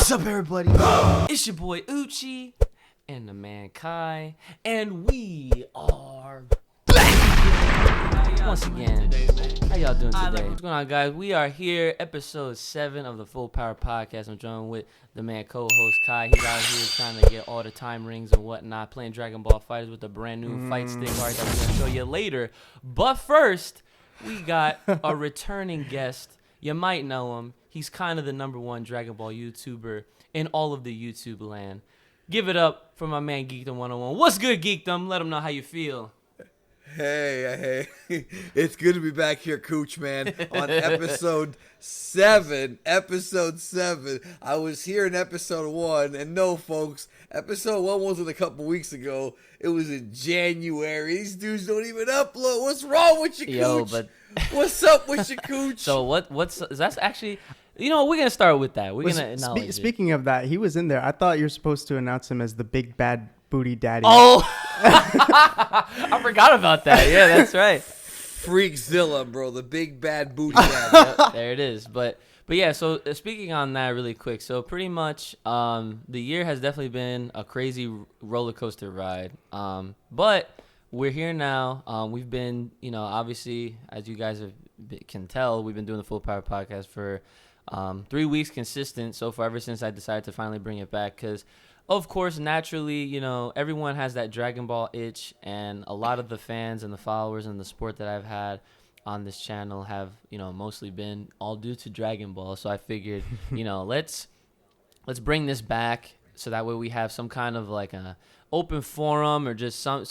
What's up, everybody? It's your boy Uchi and the man Kai, and we are back once again. How y'all doing today? What's going on, guys? We are here, episode 7 of the Full Power Podcast. I'm joined with the man co-host Kai. He's out here trying to get all the time rings and whatnot, playing Dragon Ball FighterZ with a brand new fight stick art that we're going to show you later. But first, we got a returning guest. You might know him. He's kind of the #1 Dragon Ball YouTuber in all of the YouTube land. Give it up for my man Geekdom101. What's good, Geekdom? Let him know how you feel. Hey, it's good to be back here, Cooch, man, on episode 7. I was here in episode 1, and no, folks, episode 1 wasn't a couple weeks ago. It was in January. These dudes don't even upload. What's wrong with you, Cooch? Yo, but what's up with you, Cooch? So that's actually, you know, we're going to start with that. We're going to acknowledge Speaking of that, he was in there. I thought you were supposed to announce him as the big bad booty daddy. Oh, I forgot about that. Yeah, that's right. Freakzilla, bro, the big bad booty daddy. Yep, there it is. But yeah, so speaking on that really quick. So pretty much the year has definitely been a crazy roller coaster ride. But we're here now. We've been, you know, obviously, as you guys can tell, we've been doing the Full Power Podcast for 3 weeks consistent so far, ever since I decided to finally bring it back, because of course, naturally, you know, everyone has that Dragon Ball itch, and a lot of the fans and the followers and the support that I've had on this channel have, you know, mostly been all due to Dragon Ball. So I figured, you know, let's bring this back so that way we have some kind of like a open forum or just some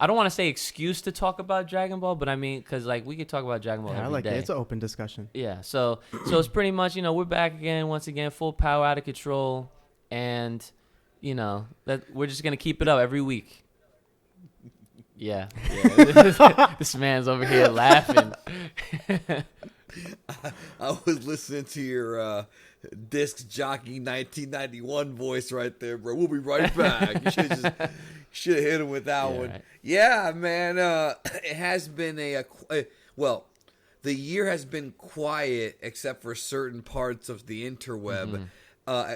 I don't want to say excuse to talk about Dragon Ball, but I mean, because like we could talk about Dragon Ball every day. It's an open discussion. Yeah, so it's pretty much, you know, we're back again, once again, full power, out of control. And, you know, that we're just going to keep it up every week. Yeah. This man's over here laughing. I was listening to your disc jockey 1991 voice right there, bro. We'll be right back. You should have hit him with that one. Right. Yeah, man. It has been well, the year has been quiet except for certain parts of the interweb. Mm-hmm.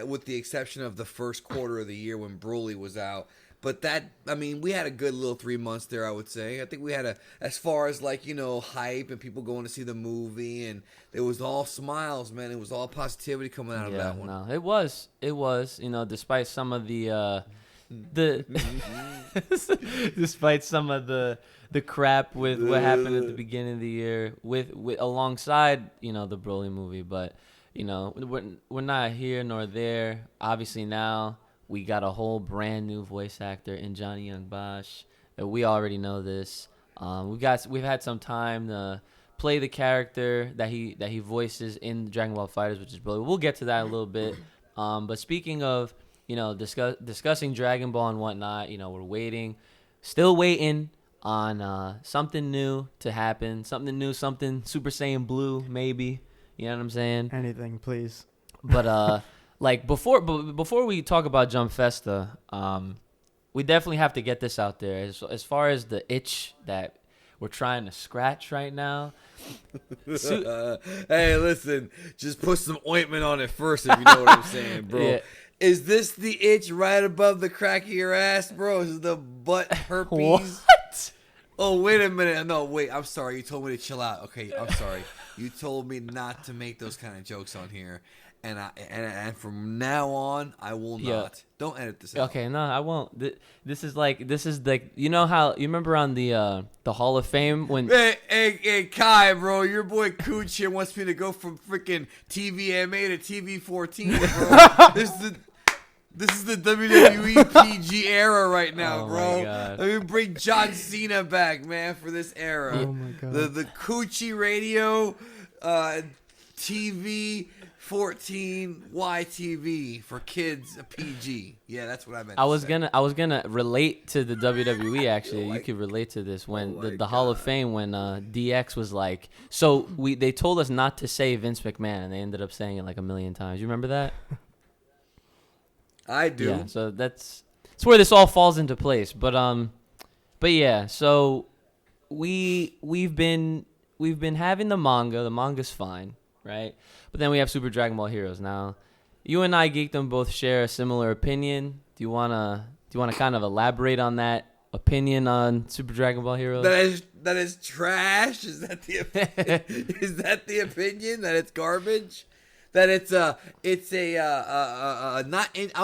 With the exception of the first quarter of the year when Broly was out. But that, I mean, we had a good little 3 months there, I would say. I think we had as far as like, you know, hype and people going to see the movie, and it was all smiles, man. It was all positivity coming out of that one. No, it was, you know, despite some of despite some of the crap with what happened at the beginning of the year with alongside, you know, the Broly movie, but you know, we're not here nor there. Obviously now we got a whole brand new voice actor in Johnny Young Bosch. We already know this. We've had some time to play the character that he voices in Dragon Ball FighterZ, which is Broly. We'll get to that a little bit. But speaking of, you know, discussing Dragon Ball and whatnot, you know, we're still waiting on something new to happen. Something new, something Super Saiyan Blue, maybe. You know what I'm saying? Anything, please. But like before we talk about Jump Festa, we definitely have to get this out there. As far as the itch that we're trying to scratch right now. Hey, listen, just put some ointment on it first, if you know what I'm saying, bro. Yeah. Is this the itch right above the crack of your ass, bro? Is the butt herpes? What? Oh, wait a minute. No, wait. I'm sorry. You told me to chill out. Okay, I'm sorry. You told me not to make those kind of jokes on here, and from now on, I will not. Yeah. Don't edit this out. Okay, no, I won't. This is like you know how you remember on the Hall of Fame when Hey, Kai, bro, your boy Cooch here wants me to go from freaking TVMA to TV14, bro. This is the WWE PG era right now, bro. My God. Let me bring John Cena back, man, for this era. Oh my God. The Coochie Radio TV 14 YTV for kids PG. Yeah, that's what I meant. I was gonna relate to the WWE actually. You could relate to this when the Hall of Fame when DX was like, so they told us not to say Vince McMahon and they ended up saying it like a million times. You remember that? I do. Yeah, so that's where this all falls into place. But yeah, so we've been having the manga. The manga's fine, right? But then we have Super Dragon Ball Heroes now. you and I, Geekdom, both share a similar opinion. Do you wanna kind of elaborate on that opinion on Super Dragon Ball Heroes? That is trash. Is that the opinion that it's garbage? That it's not I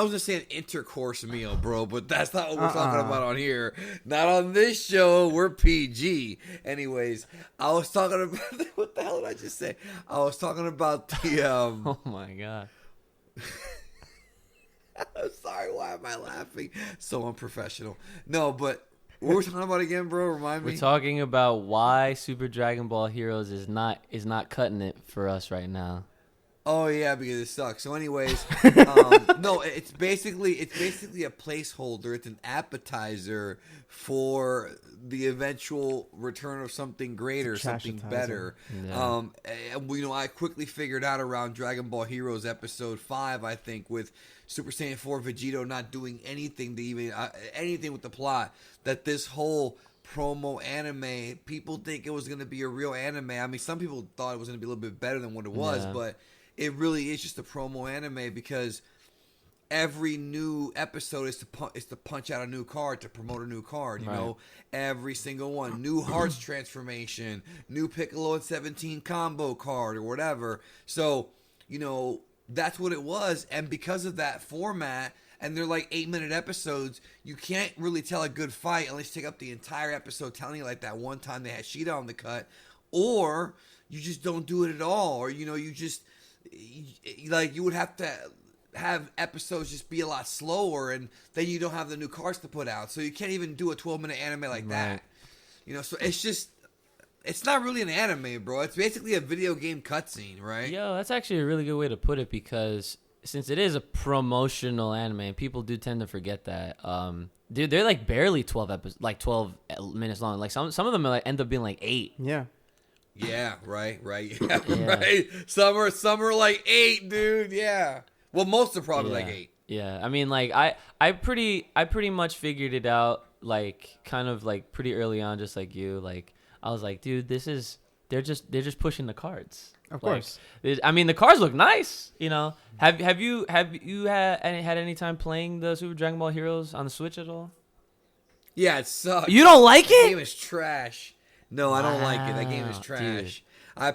was gonna say an intercourse meal, bro, but that's not what we're talking about on here. Not on this show. We're PG. Anyways, I was talking about what the hell did I just say? I was talking about the Oh my god. I'm sorry. Why am I laughing? So unprofessional. No, but what were we talking about again, bro? Remind me. We're talking about why Super Dragon Ball Heroes is not cutting it for us right now. Oh yeah, because it sucks. So, anyways, no, it's basically a placeholder. It's an appetizer for the eventual return of something greater, something better. Yeah. I quickly figured out around Dragon Ball Heroes episode 5, I think, with Super Saiyan 4 Vegito not doing anything to even anything with the plot, that this whole promo anime, people think it was going to be a real anime. I mean, some people thought it was going to be a little bit better than what it was, but it really is just a promo anime, because every new episode is to punch out a new card, to promote a new card. You know, every single one, new Hearts transformation, new Piccolo and 17 combo card or whatever. So that's what it was, and because of that format, and they're like 8-minute episodes, you can't really tell a good fight unless you take up the entire episode telling you like that one time they had Sheeta on the cut, or you just don't do it at all, or you just. Like, you would have to have episodes just be a lot slower, and then you don't have the new cards to put out, so you can't even do a 12-minute anime like that. So it's not really an anime, bro. It's basically a video game cutscene, right? Yo, that's actually a really good way to put it, because since it is a promotional anime, people do tend to forget that. Dude, they're like barely 12 minutes long. Like some of them end up being like 8. Yeah. Yeah, right. Yeah, right. Some are like 8, dude. Yeah. Well, most are probably like 8. Yeah. I mean, like I pretty much figured it out, like kind of like pretty early on, just like you. Like I was like, dude, they're just pushing the cards. Of course. I mean, the cards look nice. Have you had any time playing the Super Dragon Ball Heroes on the Switch at all? Yeah, it sucks. You don't like it? The game is trash. No, I don't like it. That game is trash. Dude. I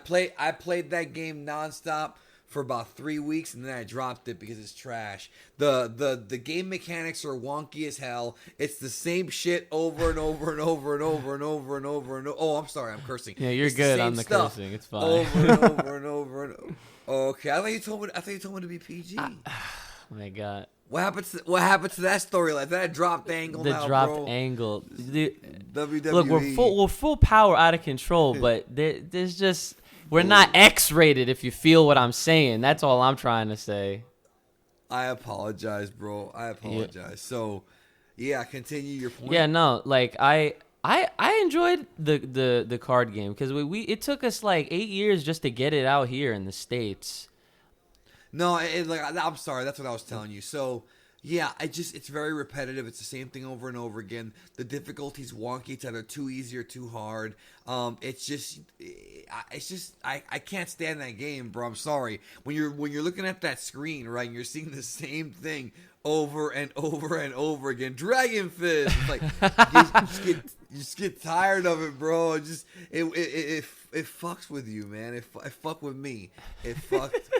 played that game nonstop for about 3 weeks, and then I dropped it because it's trash. The game mechanics are wonky as hell. It's the same shit over and over and over and over and over and over and over. Oh, I'm sorry, I'm cursing. Yeah, you're good on the cursing. It's fine. Over and over and over and over. Okay, I thought you told me to be PG. Oh my god. What happened to that storyline? That dropped angle. Angle. Dude, WWE. Look, we're full power out of control, but there's just we're not X-rated. If you feel what I'm saying, that's all I'm trying to say. I apologize, bro. I apologize. Yeah. So, yeah, continue your point. Yeah, no, like I enjoyed the card game, because it took us like 8 years just to get it out here in the States. No, I'm sorry. That's what I was telling you. So, yeah, it's very repetitive. It's the same thing over and over again. The difficulty's wonky. It's either too easy or too hard. I can't stand that game, bro. I'm sorry. When you're looking at that screen, right, and you're seeing the same thing over and over and over again. Dragon Fist. It's like you just get tired of it, bro. It fucks with you, man. It fuck with me. It fucked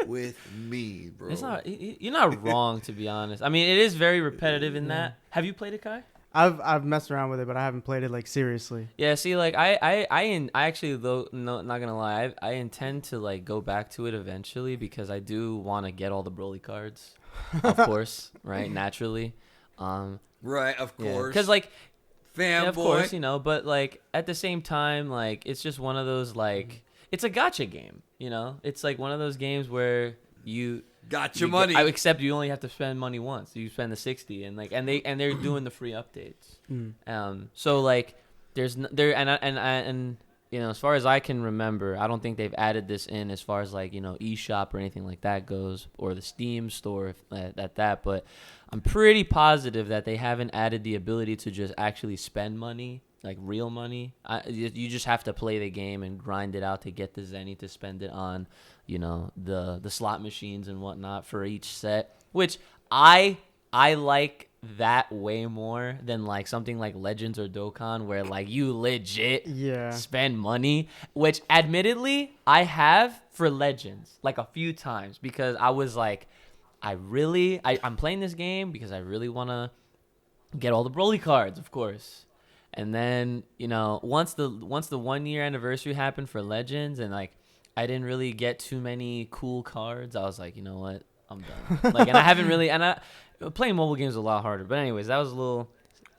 with me, bro. You're not wrong, to be honest. I mean, it is very repetitive in that. Have you played it, Kai? I've messed around with it, but I haven't played it like seriously. Yeah, see, like I actually, though, no, not gonna lie, I intend to like go back to it eventually, because I do want to get all the Broly cards, of course, right? Naturally, right, of course, because like, fanboy, yeah, of course, but like at the same time, like it's just one of those like it's a gacha game, It's like one of those games where you got your money. Except you only have to spend money once. You spend the 60, and they're doing the free updates. So like as far as I can remember, I don't think they've added this in as far as like eShop or anything like that goes, or the Steam store at that. But I'm pretty positive that they haven't added the ability to just actually spend money like real money. You just have to play the game and grind it out to get the Zennethe to spend it on, the slot machines and whatnot for each set. Which I like that way more than like something like Legends or Dokkan where like you legit spend money, which admittedly I have for Legends like a few times because I was like I'm playing this game because I really want to get all the Broly cards, of course. And then, once the 1 year anniversary happened for Legends and like I didn't really get too many cool cards, I was like, you know what? I'm done. Like, and I haven't really, playing mobile games is a lot harder. But anyways, that was a little.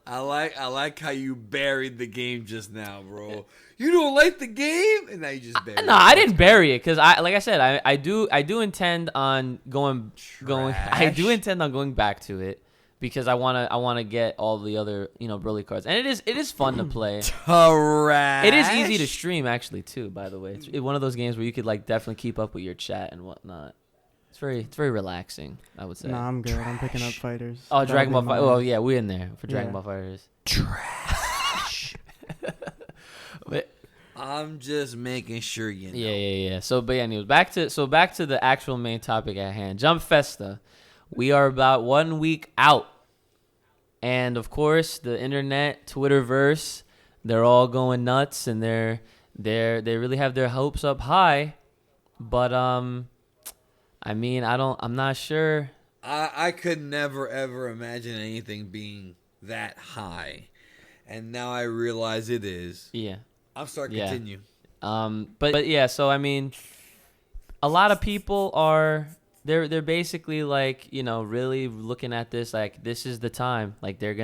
I like how you buried the game just now, bro. You don't like the game, and now you just buried it. No, I didn't bury it because like I said, I do intend on going. I do intend on going back to it because I wanna get all the other Broly cards, and it is fun to play. Trash. It is easy to stream actually too. By the way, it's one of those games where you could like definitely keep up with your chat and whatnot. It's very relaxing, I would say. Nah, I'm good. I'm picking up fighters. Oh, Dragon Ball Fighters. Oh, yeah, we're in there for Dragon Ball Fighters. Trash. I'm just making sure you know. Yeah. So, but anyways, back to the actual main topic at hand. Jump Festa. We are about 1 week out. And, of course, the internet, Twitterverse, they're all going nuts, and they really have their hopes up high. But, I mean, I'm not sure. I could never, ever imagine anything being that high. And now I realize it is. Yeah. I'm sorry, continue. But yeah, so I mean, a lot of people they're basically like, really looking at this like this is the time. Like they're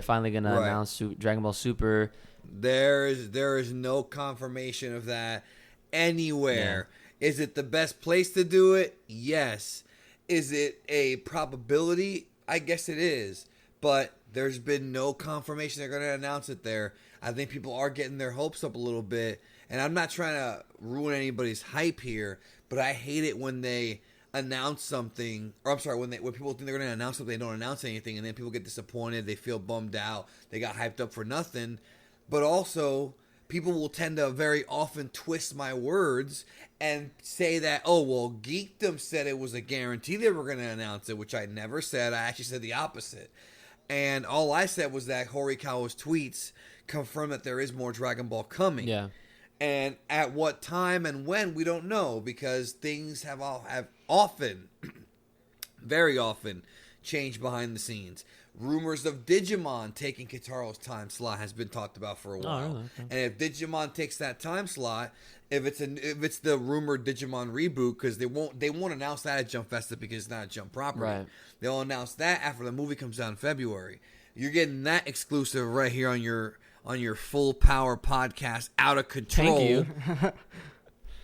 finally gonna announce Dragon Ball Super. There is no confirmation of that anywhere. Yeah. Is it the best place to do it? Yes. Is it a probability? I guess it is. But there's been no confirmation they're going to announce it there. I think people are getting their hopes up a little bit. And I'm not trying to ruin anybody's hype here, but I hate it when they announce something. Or I'm sorry, when people think they're going to announce something, they don't announce anything. And then people get disappointed. They feel bummed out. They got hyped up for nothing. But also, people will tend to very often twist my words and say that, oh, well, Geekdom said it was a guarantee they were going to announce it, which I never said. I actually said the opposite. And all I said was that Horikawa's tweets confirm that there is more Dragon Ball coming. Yeah. And at what time and when, we don't know, because things have often, very often, changed behind the scenes. Rumors of Digimon taking Kitaro's time slot has been talked about for a while. Oh, really? Okay. And if Digimon takes that time slot, if it's the rumored Digimon reboot, because they won't announce that at Jump Festa because it's not a Jump property. Right. They'll announce that after the movie comes out in February. You're getting that exclusive right here on your Full Power podcast, Out of Control. Thank you.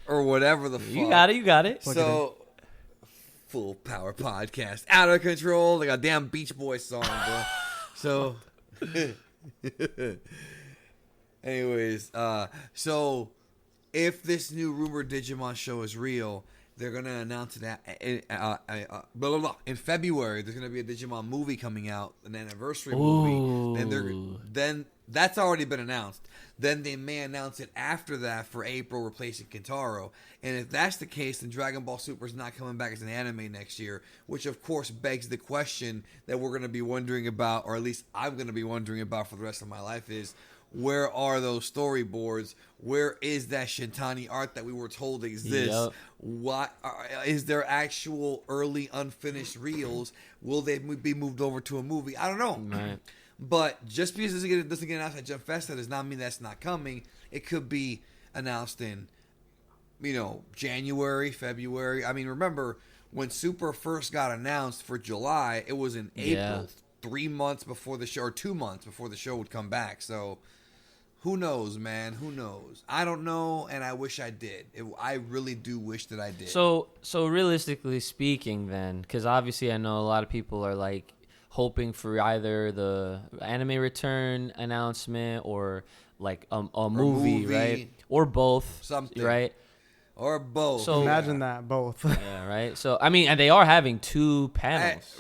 Or whatever the fuck. You got it. So, Full Power podcast, Out of Control, like a damn Beach Boys song, bro. So, anyways, so if this new rumored Digimon show is real, they're gonna announce it in February. There's gonna be a Digimon movie coming out, an anniversary movie. Then that's already been announced. Then they may announce it after that for April, replacing Kintaro. And if that's the case, then Dragon Ball Super is not coming back as an anime next year, which of course begs the question that we're going to be wondering about, or at least I'm going to be wondering about for the rest of my life is, where are those storyboards? Where is that Shintani art that we were told exists? Yep. What is there actual early unfinished reels? Will they be moved over to a movie? I don't know. Right. But just because it doesn't get announced at Jump Festa does not mean that's not coming. It could be announced in, January, February. I mean, remember when Super first got announced for July, it was in April, 3 months before the show, or 2 months before the show would come back. So who knows, man? Who knows? I don't know, and I wish I did. I really do wish that I did. So realistically speaking, then, because obviously I know a lot of people are like hoping for either the anime return announcement or like a movie, right? Or both, something, right? Or both. So imagine that, both. Yeah, right. So I mean, and they are having 2 panels.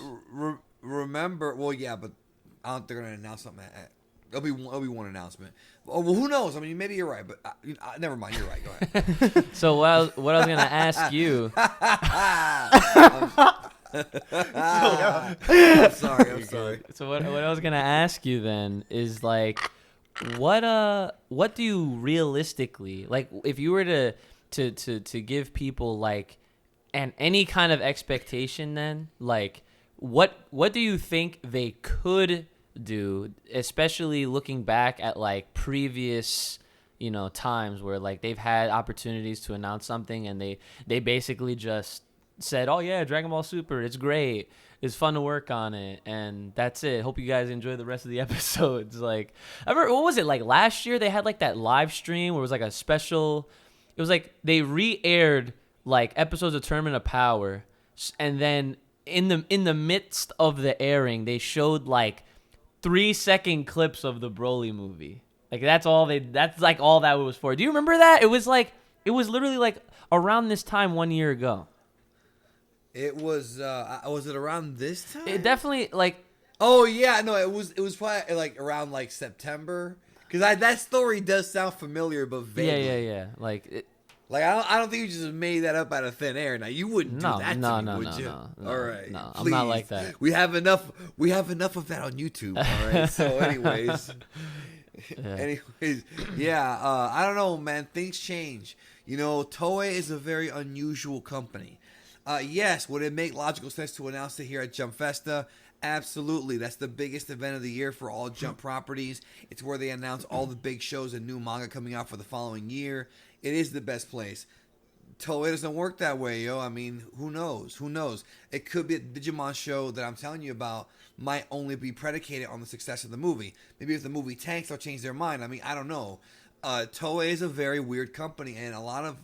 Remember, well, yeah, but I don't think they're gonna announce something It'll be one announcement. Oh, well, who knows? I mean, maybe you're right, but never mind. You're right. Go ahead. So what I was gonna ask you. I'm sorry. So what I was gonna ask you then is like, what do you realistically like if you were to give people like any kind of expectation then like what do you think they could do, especially looking back at like previous times where like they've had opportunities to announce something and they basically just said, oh yeah, Dragon Ball Super, it's great, it's fun to work on it, and that's it. Hope you guys enjoy the rest of the episodes. Like, I remember, what was it, like last year they had like that live stream where it was like a special, it was like they re-aired like episodes of Tournament of Power, and then in the midst of the airing they showed like 3-second clips of the Broly movie. Like that's all that was for. Do you remember that? It was literally like around this time 1 year ago. It was it around this time? It definitely like. Oh yeah, no, it was probably like around like September, because that story does sound familiar, but vaguely. Yeah. Like I don't think you just made that up out of thin air. Now you wouldn't do that to me, would you? No. All right, no, please. I'm not like that. We have enough of that on YouTube. All right. So, anyways, I don't know, man. Things change. Toei is a very unusual company. Yes, would it make logical sense to announce it here at Jump Festa? Absolutely. That's the biggest event of the year for all Jump properties. It's where they announce all the big shows and new manga coming out for the following year. It is the best place. Toei doesn't work that way, yo. I mean, who knows? It could be a Digimon show that I'm telling you about might only be predicated on the success of the movie. Maybe if the movie tanks, they'll change their mind. I mean, I don't know. Toei is a very weird company, and a lot of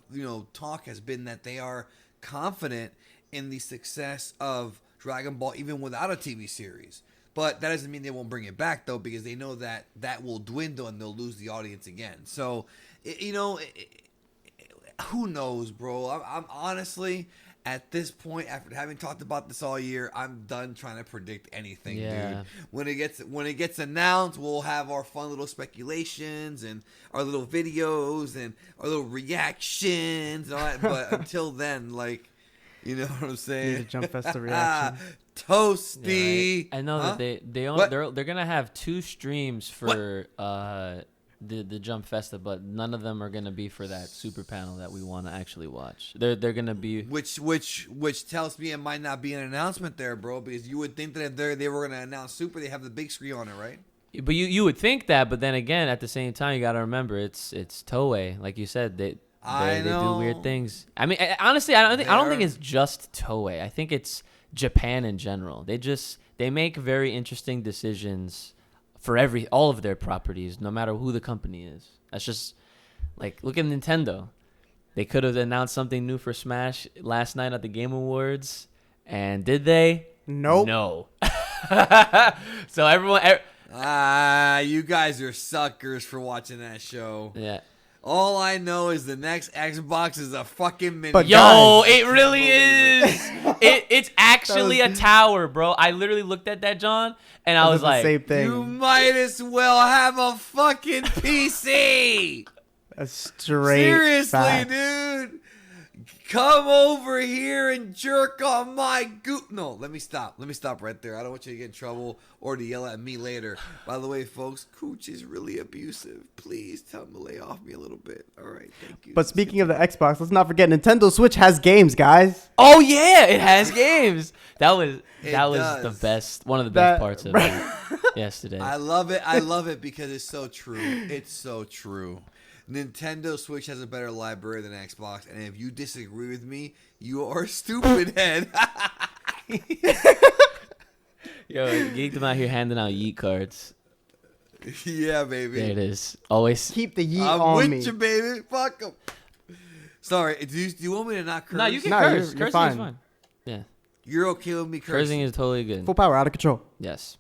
talk has been that they are confident in the success of Dragon Ball even without a TV series. But that doesn't mean they won't bring it back, though, because they know that will dwindle and they'll lose the audience again. So, who knows, bro? I'm honestly, at this point, after having talked about this all year, I'm done trying to predict anything, dude. When it gets announced, we'll have our fun little speculations and our little videos and our little reactions and all that. But until then, like, you know what I'm saying? Need a Jump Festa reaction. Toasty. Yeah, right? I know that they're gonna have 2 streams for the Jump Festa, but none of them are gonna be for that super panel that we want to actually watch. They're gonna be which tells me it might not be an announcement there, bro, because you would think that if they were gonna announce Super, they have the big screen on it, right? But you would think that, but then again, at the same time, you gotta remember it's Toei, like you said. They do weird things. I mean, honestly, I don't think it's just Toei. I think it's Japan in general. They make very interesting decisions for all of their properties, no matter who the company is. That's just like, look at Nintendo. They could have announced something new for Smash last night at the Game Awards, and did they? Nope. No. So everyone. You guys are suckers for watching that show. Yeah. All I know is the next Xbox is a fucking mini. But yo, it really is. It's actually a tower, bro. I literally looked at that, John, and I was like, same thing. You might as well have a fucking PC. A straight Seriously, fact. dude. Come over here and jerk on my No, let me stop. Let me stop right there. I don't want you to get in trouble or to yell at me later. By the way, folks, Cooch is really abusive. Please tell him to lay off me a little bit. All right, thank you. But speaking of the Xbox, let's not forget Nintendo Switch has games, guys. oh yeah, it has games. That was the best, one of the best parts of it yesterday. I love it because it's so true. It's so true. Nintendo Switch has a better library than Xbox, and if you disagree with me, you are a stupid head. Yo, Geekdom out here handing out Yeet cards. Yeah, baby. There it is. Always Keep the Yeet I'm on with me. you, baby. Fuck them. Sorry, do you want me to not curse? No, you can No, curse. you're Cursing fine. is fine. Yeah, You're okay with me cursing? cursing is totally good. Full power, out of control. Yes.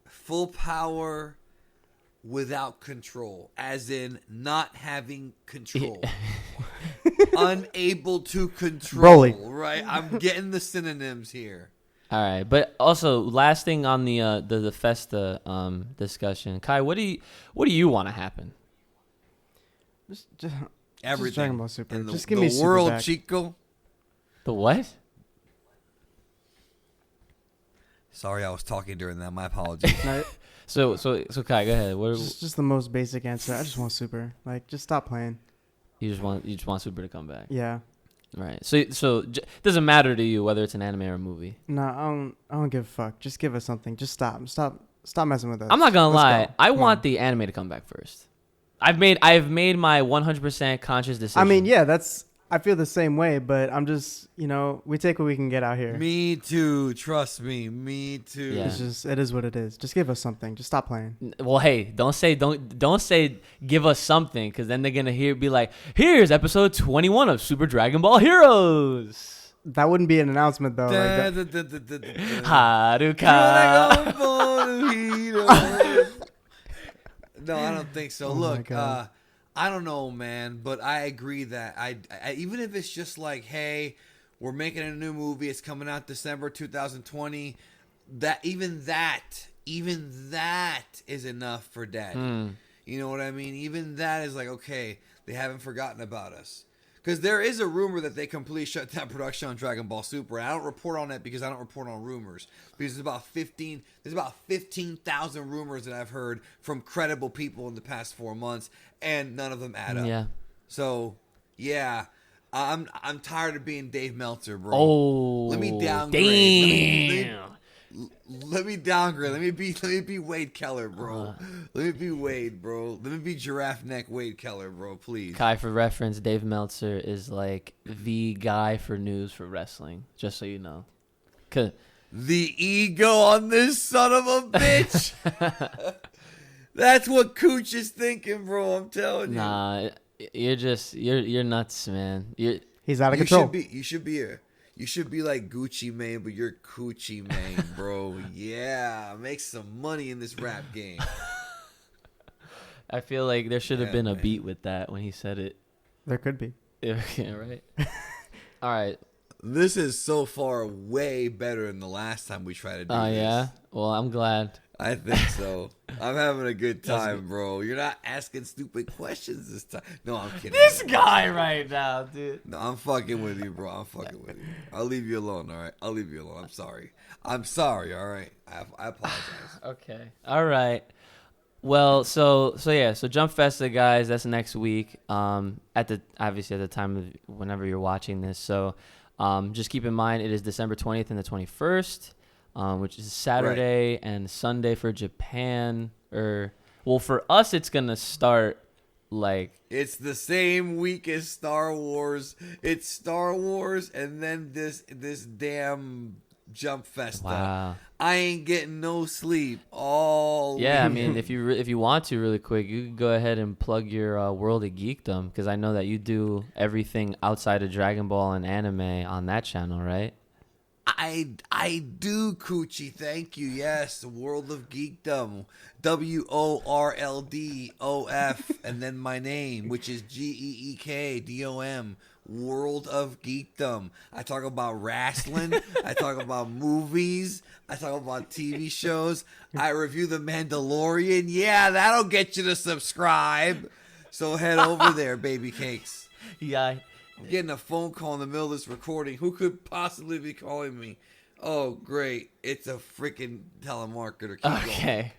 Full power without control, as in not having control. Unable to control. Broly. Right? I'm getting the synonyms here. All right, but also last thing on the Festa discussion, Kai, what do you want to happen? Just Everything. Just Dragon Ball Super. In Just give me the Super world, back. Chico. The what? Sorry, I was talking during that. My apologies. No, So Kai, go ahead. What just the most basic answer. I just want Super. Like, just stop playing. you just want Super to come back, Yeah. right? So it doesn't matter to you whether it's an anime or a movie. No, I don't give a fuck. Just give us something. Just stop messing with us. I'm not gonna Let's lie. go. I Come want on. the anime to come back first. I've made my 100% conscious decision. I mean, yeah, I feel the same way, but I'm just, we take what we can get out here. Me too. Trust me. Me too. Yeah. It is what it is. Just give us something. Just stop playing. Well, hey, don't say give us something, because then they're gonna be like, here's episode 21 of Super Dragon Ball Heroes. That wouldn't be an announcement though. Like that. Haruka. No, I don't think so. Oh my Look, God. I don't know, man, but I agree that I even if it's just like, hey, we're making a new movie, it's coming out December 2020. Even that is enough for Daddy. You know what I mean? Even that is like, okay, they haven't forgotten about us. Because there is a rumor that they completely shut down production on Dragon Ball Super. And I don't report on it because I don't report on rumors. Because there's about 15,000 rumors that I've heard from credible people in the past 4 months, and none of them add up. Yeah. So, yeah, I'm tired of being Dave Meltzer, bro. Oh, let me downgrade. Damn. Let me downgrade. Let me be Wade Keller, bro. Let me be Wade, bro. Let me be Giraffe Neck Wade Keller, bro. Please. Kai, for reference, Dave Meltzer is like the guy for news for wrestling. Just so you know. The ego on this son of a bitch. That's what Cooch is thinking, bro. I'm telling you. Nah, you're nuts, man. He's out of control. You should be like Gucci Mane, but you're Coochie Mane, bro. Yeah, make some money in this rap game. I feel like there should have been a man. beat with that when he said it. There could be. Yeah, right. All right. This is so far way better than the last time we tried to do Oh this. yeah. Well, I'm glad. I think so. I'm having a good time, bro. You're not asking stupid questions this time. No, I'm kidding. This guy right now, dude. No, I'm fucking with you, bro. I'm fucking with you. I'll leave you alone, all right? I'll leave you alone. I'm sorry, all right? I apologize. Okay. All right. Well, so Jump Festa, guys, that's next week. Obviously at the time of whenever you're watching this. So, just keep in mind it is December 20th and the 21st. Which is Saturday and Sunday for Japan. For us, it's gonna start like it's the same week as Star Wars. It's Star Wars and then this damn Jump Festa. Wow. I ain't getting no sleep all Yeah, I week. mean, if you want to really quick, you can go ahead and plug your World of Geekdom, because I know that you do everything outside of Dragon Ball and anime on that channel, right? I do, Coochie. Thank you. Yes, World of Geekdom. WORLDOF, and then my name, which is GEEKDOM. World of Geekdom. I talk about wrestling. I talk about movies. I talk about TV shows. I review The Mandalorian. Yeah, that'll get you to subscribe. So head over there, baby cakes. Yeah. I'm getting a phone call in the middle of this recording. Who could possibly be calling me? Oh, great. It's a freaking telemarketer. Keep Okay.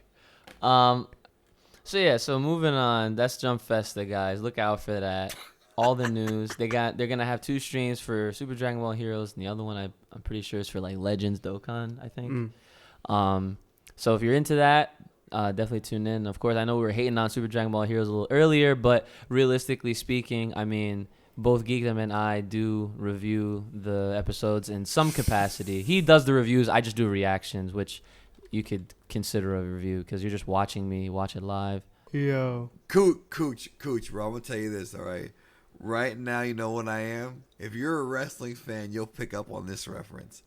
So moving on. That's Jump Festa, guys. Look out for that. All the news. They're gonna have 2 streams for Super Dragon Ball Heroes, and the other one I'm pretty sure is for like Legends Dokkan, I think. So if you're into that, definitely tune in. Of course, I know we were hating on Super Dragon Ball Heroes a little earlier, but realistically speaking, I mean, both Geekdom and I do review the episodes in some capacity. He does the reviews. I just do reactions, which you could consider a review because you're just watching me watch it live. Yo. Cooch, bro. I'm going to tell you this, all right? Right now, you know what I am? If you're a wrestling fan, you'll pick up on this reference.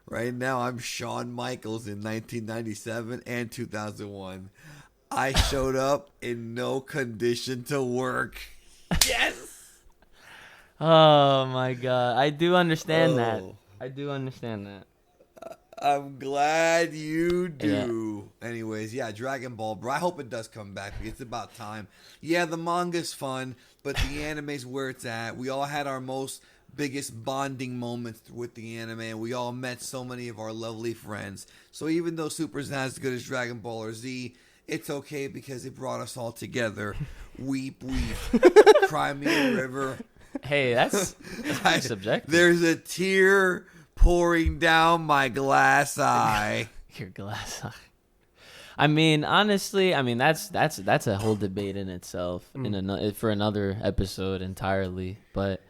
Right now, I'm Shawn Michaels in 1997 and 2001. I showed up in no condition to work. Yes! Oh my god, I do understand that. I do understand that. I'm glad you do. Yeah. Anyways, yeah, Dragon Ball, bro. I hope it does come back. It's about time. Yeah, the manga's fun, but the anime's where it's at. We all had our biggest bonding moments with the anime, and we all met so many of our lovely friends. So even though Super's not as good as Dragon Ball or Z, it's okay because it brought us all together. Weep, weep. Cry me a river. Hey, that's subjective. There's a tear pouring down my glass eye. Your glass eye. I mean, honestly, that's a whole debate in itself for another episode entirely. But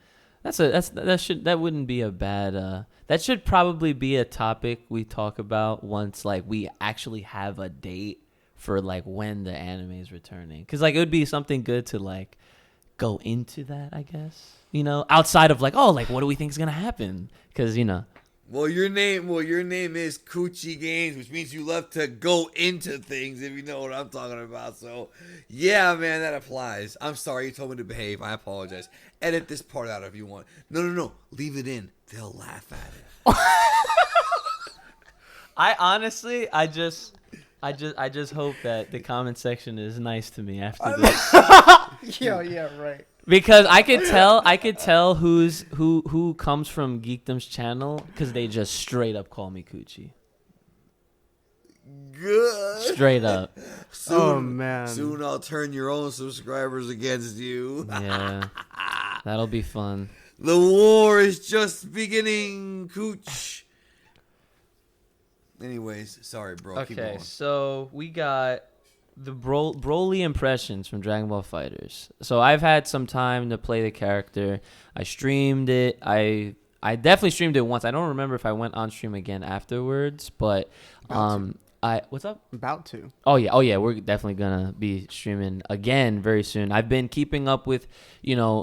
that wouldn't be a bad. That should probably be a topic we talk about once like we actually have a date for like when the anime is returning. Because like it would be something good to like go into that, I guess. You know, outside of like, oh, like what do we think is gonna happen? Because you know. Well, your name is Coochie Games, which means you love to go into things, if you know what I'm talking about. So, yeah, man, that applies. I'm sorry, you told me to behave. I apologize. Edit this part out if you want. No. Leave it in. They'll laugh at it. I honestly, I just hope that the comment section is nice to me after this. Yeah, right. Because I could tell who comes from Geekdom's channel because they just straight up call me Coochie. Good. Straight up. Soon I'll turn your own subscribers against you. Yeah, that'll be fun. The war is just beginning, Cooch. Anyways, sorry, bro. Keep going. Okay, so we got the Broly impressions from Dragon Ball FighterZ. So I've had some time to play the character. I streamed it. I definitely streamed it once. I don't remember if I went on stream again afterwards, but what's up? About to. Oh yeah, we're definitely gonna be streaming again very soon. I've been keeping up with,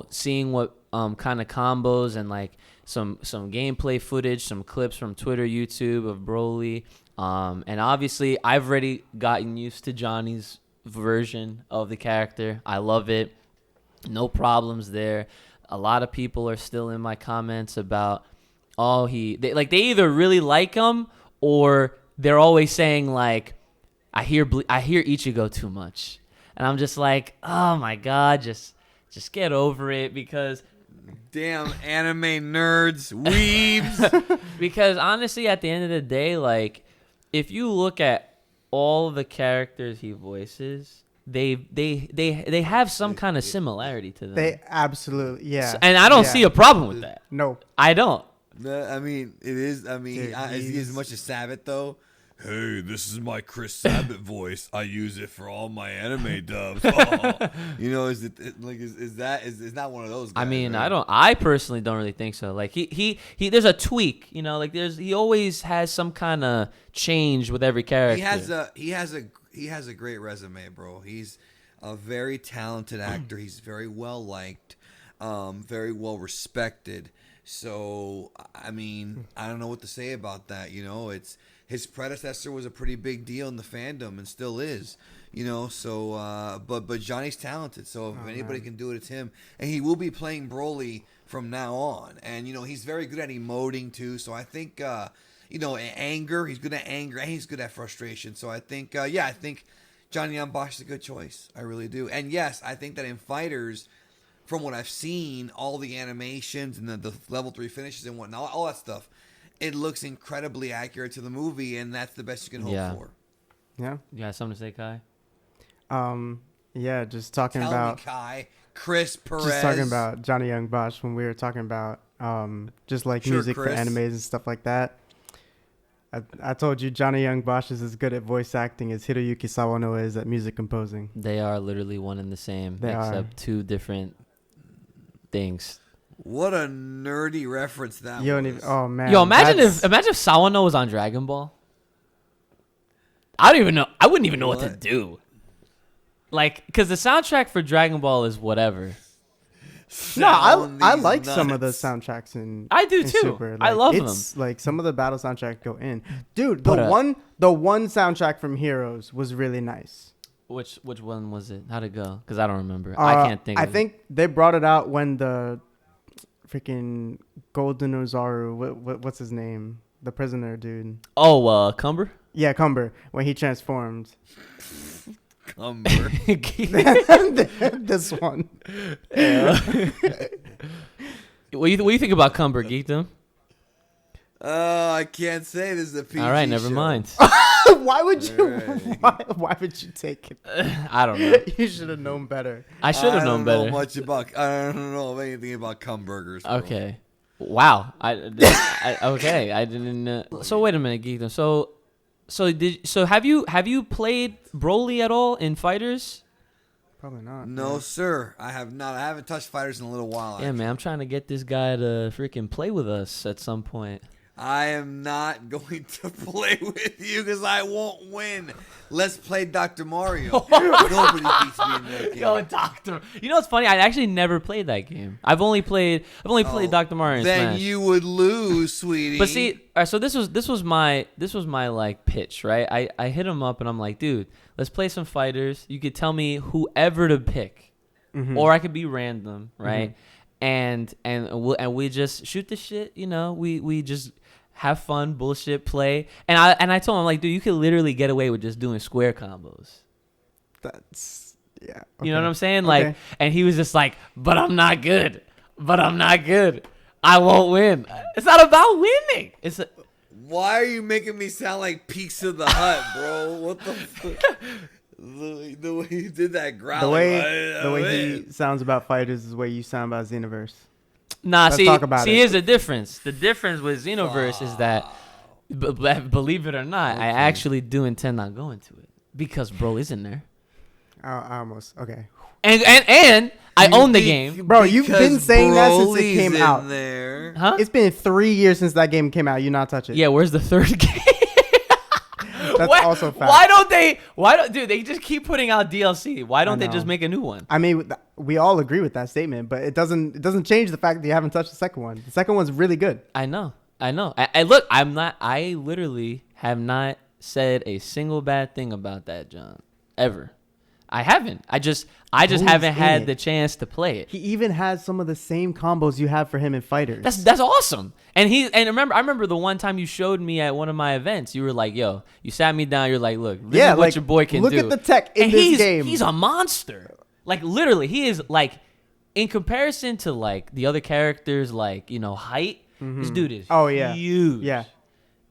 seeing what kind of combos and like some gameplay footage, some clips from Twitter, YouTube of Broly. And obviously, I've already gotten used to Johnny's version of the character. I love it. No problems there. A lot of people are still in my comments about, they either really like him or they're always saying like, I hear Ichigo too much, and I'm just like, oh my god, just get over it because. Damn anime nerds, weebs. Because honestly, at the end of the day, like, if you look at all the characters he voices, they have some kind of similarity to them. They absolutely, yeah. And I don't see a problem with that. No, I don't. I mean, it is. I mean, is he as much as Sabbath though? Hey, this is my Chris Sabat voice. I use it for all my anime dubs. Is not one of those guys? I mean, right? I personally don't really think so. Like he there's a tweak, like he always has some kind of change with every character. He has a great resume, bro. He's a very talented actor. He's very well liked, very well respected. So, I mean, I don't know what to say about that. It's his predecessor was a pretty big deal in the fandom and still is. So but Johnny's talented. So if anybody can do it, it's him. And he will be playing Broly from now on. And he's very good at emoting too. So I think anger. He's good at anger and he's good at frustration. So I think I think Johnny Bosch is a good choice. I really do. And yes, I think that in FighterZ, from what I've seen, all the animations and the level 3 finishes and whatnot, all that stuff, it looks incredibly accurate to the movie, and that's the best you can hope for. Yeah. You got something to say, Kai? Yeah, just talking Tell about me, Kai. Chris Perez. Just talking about Johnny Young Bosch when we were talking about just like music Chris. for animes and stuff like that. I told you Johnny Young Bosch is as good at voice acting as Hiroyuki Sawano is at music composing. They are literally one and the same, except two different things. What a nerdy reference that was. Oh man. Yo, imagine if Sawano was on Dragon Ball. I wouldn't even know what to do. Like, because the soundtrack for Dragon Ball is whatever. No, I like some of the soundtracks in. I do in too. Super. Like, I love them. Like some of the battle soundtrack go in. Dude, the one soundtrack from Heroes was really nice. Which one was it? How'd it go? Because I don't remember. I can't think. I think they brought it out when the freaking Golden Ozaru. What's his name? the prisoner dude. Oh, Cumber? Yeah, Cumber, when he transformed. Cumber. This one. What do you think about Cumber, Geekdom? I can't say this is a PG All right, never show. mind. Why would you? Right. Why would you take it? I don't know. You should have known better. I should have known better. I don't know anything about cum burgers. Bro. Okay. Wow. Okay. I didn't. So wait a minute, Geekdom. So have you played Broly at all in Fighters? Probably not. No, sir. I have not. I haven't touched fighters in a little while. Yeah, man. I'm trying to get this guy to freaking play with us at some point. I am not going to play with you because I won't win. Let's play Dr. Mario. Nobody beats me in that game. Yo, Doctor. You know what's funny? I actually never played that game. I've only played Dr. Mario in Then Smash. you would lose, sweetie. But see, all right, so this was my like pitch, right? I hit him up and I'm like, dude, let's play some fighters. You could tell me whoever to pick, or I could be random, right? And we just shoot the shit. You know, we just have fun, bullshit, play. And I told him, like, dude, you could literally get away with just doing square combos. That's yeah. Okay. You know what I'm saying? Like, Okay. and he was just like, but I'm not good. I won't win. It's not about winning. Why are you making me sound like Pizza the Hut, bro? What the fuck? The way you did that growl. The way he sounds about fighters is the way you sound about Xenoverse. Nah, Let's talk about it. here's the difference. The difference with Xenoverse is that, believe it or not, I actually do intend on going to it because bro is in there. I almost okay. And I own the game. Bro, you've been saying that since it came Broly's out. in there. Huh? It's been 3 years since that game came out. You not touch it. Yeah, where's the third game? That's also fact. Why don't dude, they just keep putting out DLC. Why don't they know. just make a new one? I mean, we all agree with that statement, but it doesn't change the fact that you haven't touched the second one. The second one's really good. I know. I look, I literally have not said a single bad thing about that, John. Ever. I haven't. I just haven't had the chance to play it. He even has some of the same combos you have for him in Fighters. That's awesome. And I remember the one time you showed me at one of my events. You were like, "Yo," you sat me down. You're like, "Look, this is what your boy can look do." Look at the tech in this game. He's a monster. Like literally, he is like, in comparison to like the other characters, like height. This dude is huge. Yeah.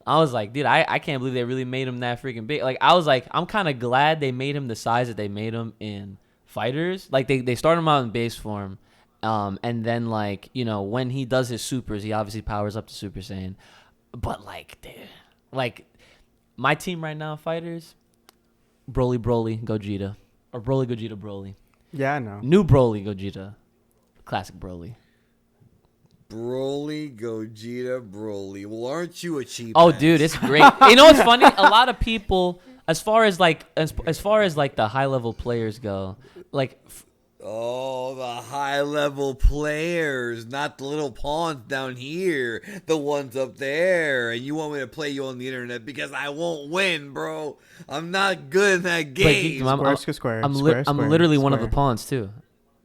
I was like, dude, I can't believe they really made him that freaking big. Like, I was like, I'm kind of glad they made him the size that they made him in Fighters. Like, they started him out in base form. And then, like, when he does his supers, he obviously powers up to Super Saiyan. But, like, dude, like, my team right now, Fighters, Broly, Gogeta. Or Broly, Gogeta, Broly. Yeah, I know. New Broly, Gogeta. Classic Broly. Broly, Gogeta, Broly. Well, aren't you a cheap Oh, ass? dude, it's great. You know what's funny? A lot of people, as far as the high level players go, like, Oh, the high level players, not the little pawns down here, the ones up there. And you want me to play you on the internet because I won't win, bro. I'm not good in that game. I'm literally one of the pawns too.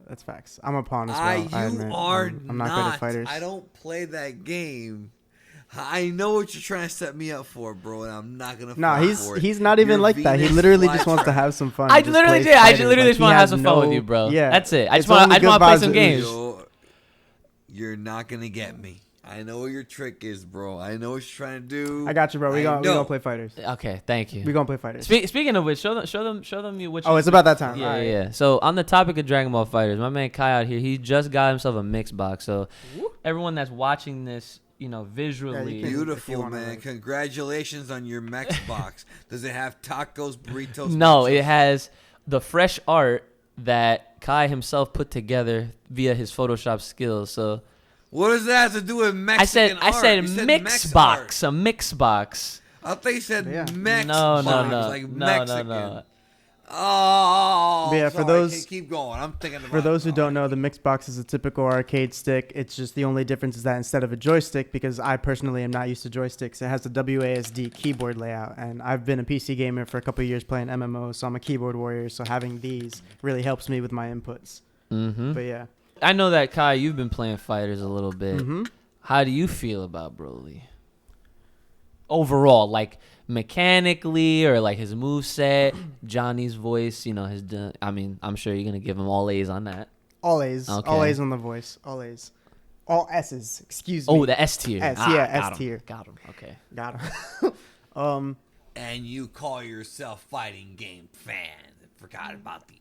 That's facts. I'm a pawn as well. You are I'm not good at Fighters. I don't play that game. I know what you're trying to set me up for, bro, and I'm not gonna. No, he's not even like that. He literally just wants to have some fun. I literally just want to have some fun with you, bro. Yeah, that's it. I just want to play some games. You're not gonna get me. I know what your trick is, bro. I know what you're trying to do. I got you, bro. We gonna play Fighters. Okay, thank you. We gonna play Fighters. Speaking of which, show them you what. Oh, it's about that time. Yeah. So on the topic of Dragon Ball Fighters, my man Kai out here, he just got himself a mix box. So everyone that's watching this, visually, beautiful, man. Congratulations on your mix box. Does it have tacos, burritos? No, it has the fresh art that Kai himself put together via his Photoshop skills. So. What does that have to do with Mexican art? I said mix box, a mix box. I thought you said Mex No. like Mexican. No. Oh, but yeah. For those, keep going. I'm thinking about. For those who don't know, the mix box is a typical arcade stick. It's just the only difference is that instead of a joystick, because I personally am not used to joysticks, it has the WASD keyboard layout. And I've been a PC gamer for a couple of years playing MMOs, so I'm a keyboard warrior. So having these really helps me with my inputs. Mm-hmm. But yeah. I know that, Kai, you've been playing Fighters a little bit. Mm-hmm. How do you feel about Broly? overall, like mechanically or like his moveset, Johnny's voice, I mean, I'm sure you're going to give him all A's on that. All A's. Okay. All A's on the voice. All A's. All S's. Excuse me. Oh, the S tier. S tier. Got him. Okay. Got him. And you call yourself fighting game fan. Forgot about the.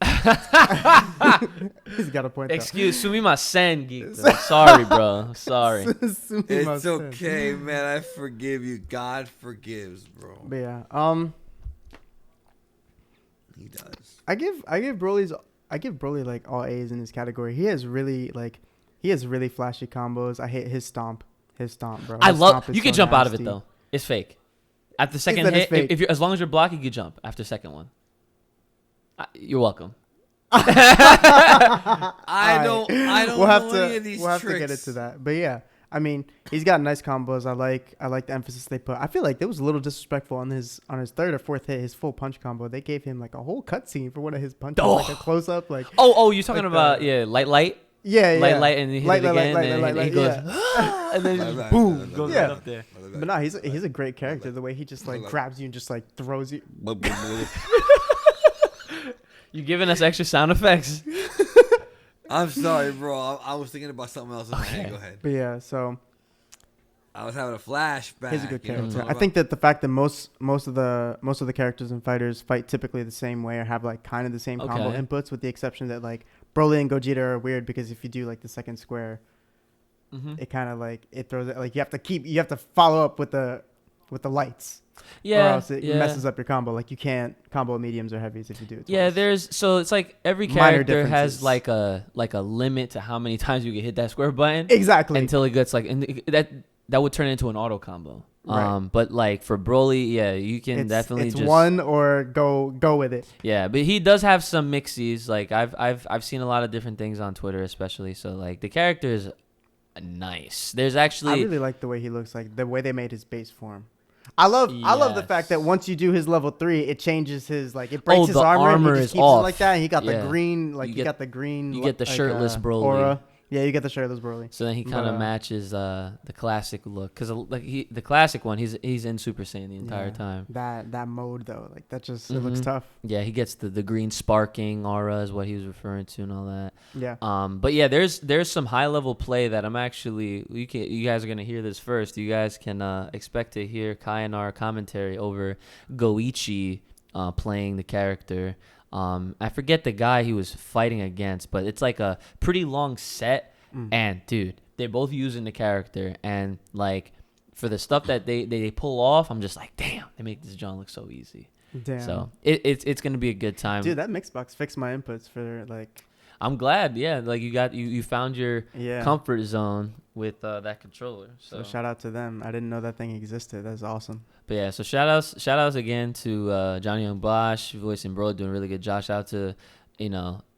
He's got a point. Excuse me, my sen geek. Sorry, bro. I'm sorry. It's okay, man. I forgive you. God forgives, bro. But yeah. He does. I give Broly like all A's in his category. He has really flashy combos. I hate his stomp. Bro. I love. You can jump out of it though. It's fake. At the second hit, if you're as long as you're blocking, you can jump after the second one. You're welcome. I don't we'll know any of these We'll have tricks. to get into that. But yeah, I mean, he's got nice combos. I like the emphasis they put. I feel like it was a little disrespectful on his third or fourth hit, his full punch combo. They gave him like a whole cutscene for one of his punches, like a close up, like. Oh, you're talking like about light. Yeah. Light, and he hit it again, and he goes, and then just boom, goes right up there. But no, he's a great character. The way he just like grabs you and just like throws you. You giving us extra sound effects? I'm sorry, bro. I was thinking about something else in my head. Go ahead. But yeah, so I was having a flashback. he's a good character. I think that the fact that most of the characters and fighters fight typically the same way or have like kind of the same combo inputs, with the exception that like Broly and Gogeta are weird because if you do like the second square, it kind of like it throws it like you have to follow up with the lights. Yeah, or else it messes up your combo. Like you can't combo mediums or heavies if you do it twice. Yeah, so it's like every character has like a limit to how many times you can hit that square button. Exactly. Until it gets like, and that would turn into an auto combo. Right. But like for Broly, yeah, you can definitely it's just one or go with it. Yeah, but he does have some mixies. Like I've seen a lot of different things on Twitter, especially. So like the character is nice. There's actually I really like the way he looks, like the way they made his base form. I love the fact that once you do his level 3, it changes his it breaks his armor and he just keeps off. It like that. And he got the green, you get the green. You get the shirtless Broly. Aura. Yeah, you get the shirtless Broly. So then he kind of matches the classic look, because like the classic one, he's in Super Saiyan the entire time. That mode though, like that just it looks tough. Yeah, he gets the green sparking aura is what he was referring to and all that. Yeah. But yeah, there's some high level play that I'm actually you guys are gonna hear this first. You guys can expect to hear Kai and our commentary over Goichi playing the character. I forget the guy he was fighting against, but it's like a pretty long set. And dude, they're both using the character, and like for the stuff that they pull off, I'm just like, damn, they make this John look so easy. Damn. So it's gonna be a good time. Dude, that Mixbox fixed my inputs for like. I'm glad, yeah. Like you found your comfort zone with that controller. So shout out to them. I didn't know that thing existed. That's awesome. But yeah, so shout outs again to Johnny Young Bosch, Voice and Bro, doing a really good job. Shout out to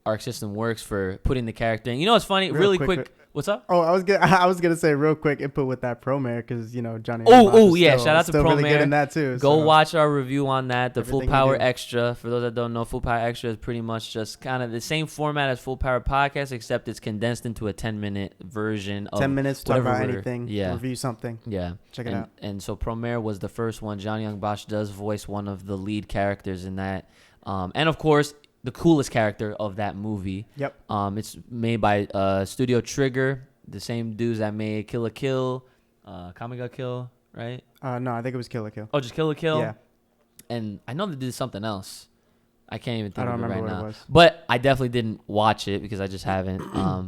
Arc System Works for putting the character in. You know what's funny? Really quick. What's up? Oh, I was gonna say real quick input with that Promare because Johnny. Oh yeah! Shout out to Promare. Really good in that too. Go watch our review on that. The Full Power Extra. For those that don't know, Full Power Extra is pretty much just kind of the same format as Full Power Podcast, except it's condensed into a 10-minute version. 10 minutes talk about anything. Yeah. Review something. Yeah. Check it out. And so Promare was the first one. Johnny Young Bosch does voice one of the lead characters in that, and of course, the coolest character of that movie. Yep. It's made by Studio Trigger, the same dudes that made Kill la Kill, Kamega Kill, right? No, I think it was Kill la Kill. Oh, just Kill la Kill? Yeah. And I know they did something else. I can't even think of it right now. It was. But I definitely didn't watch it because I just haven't.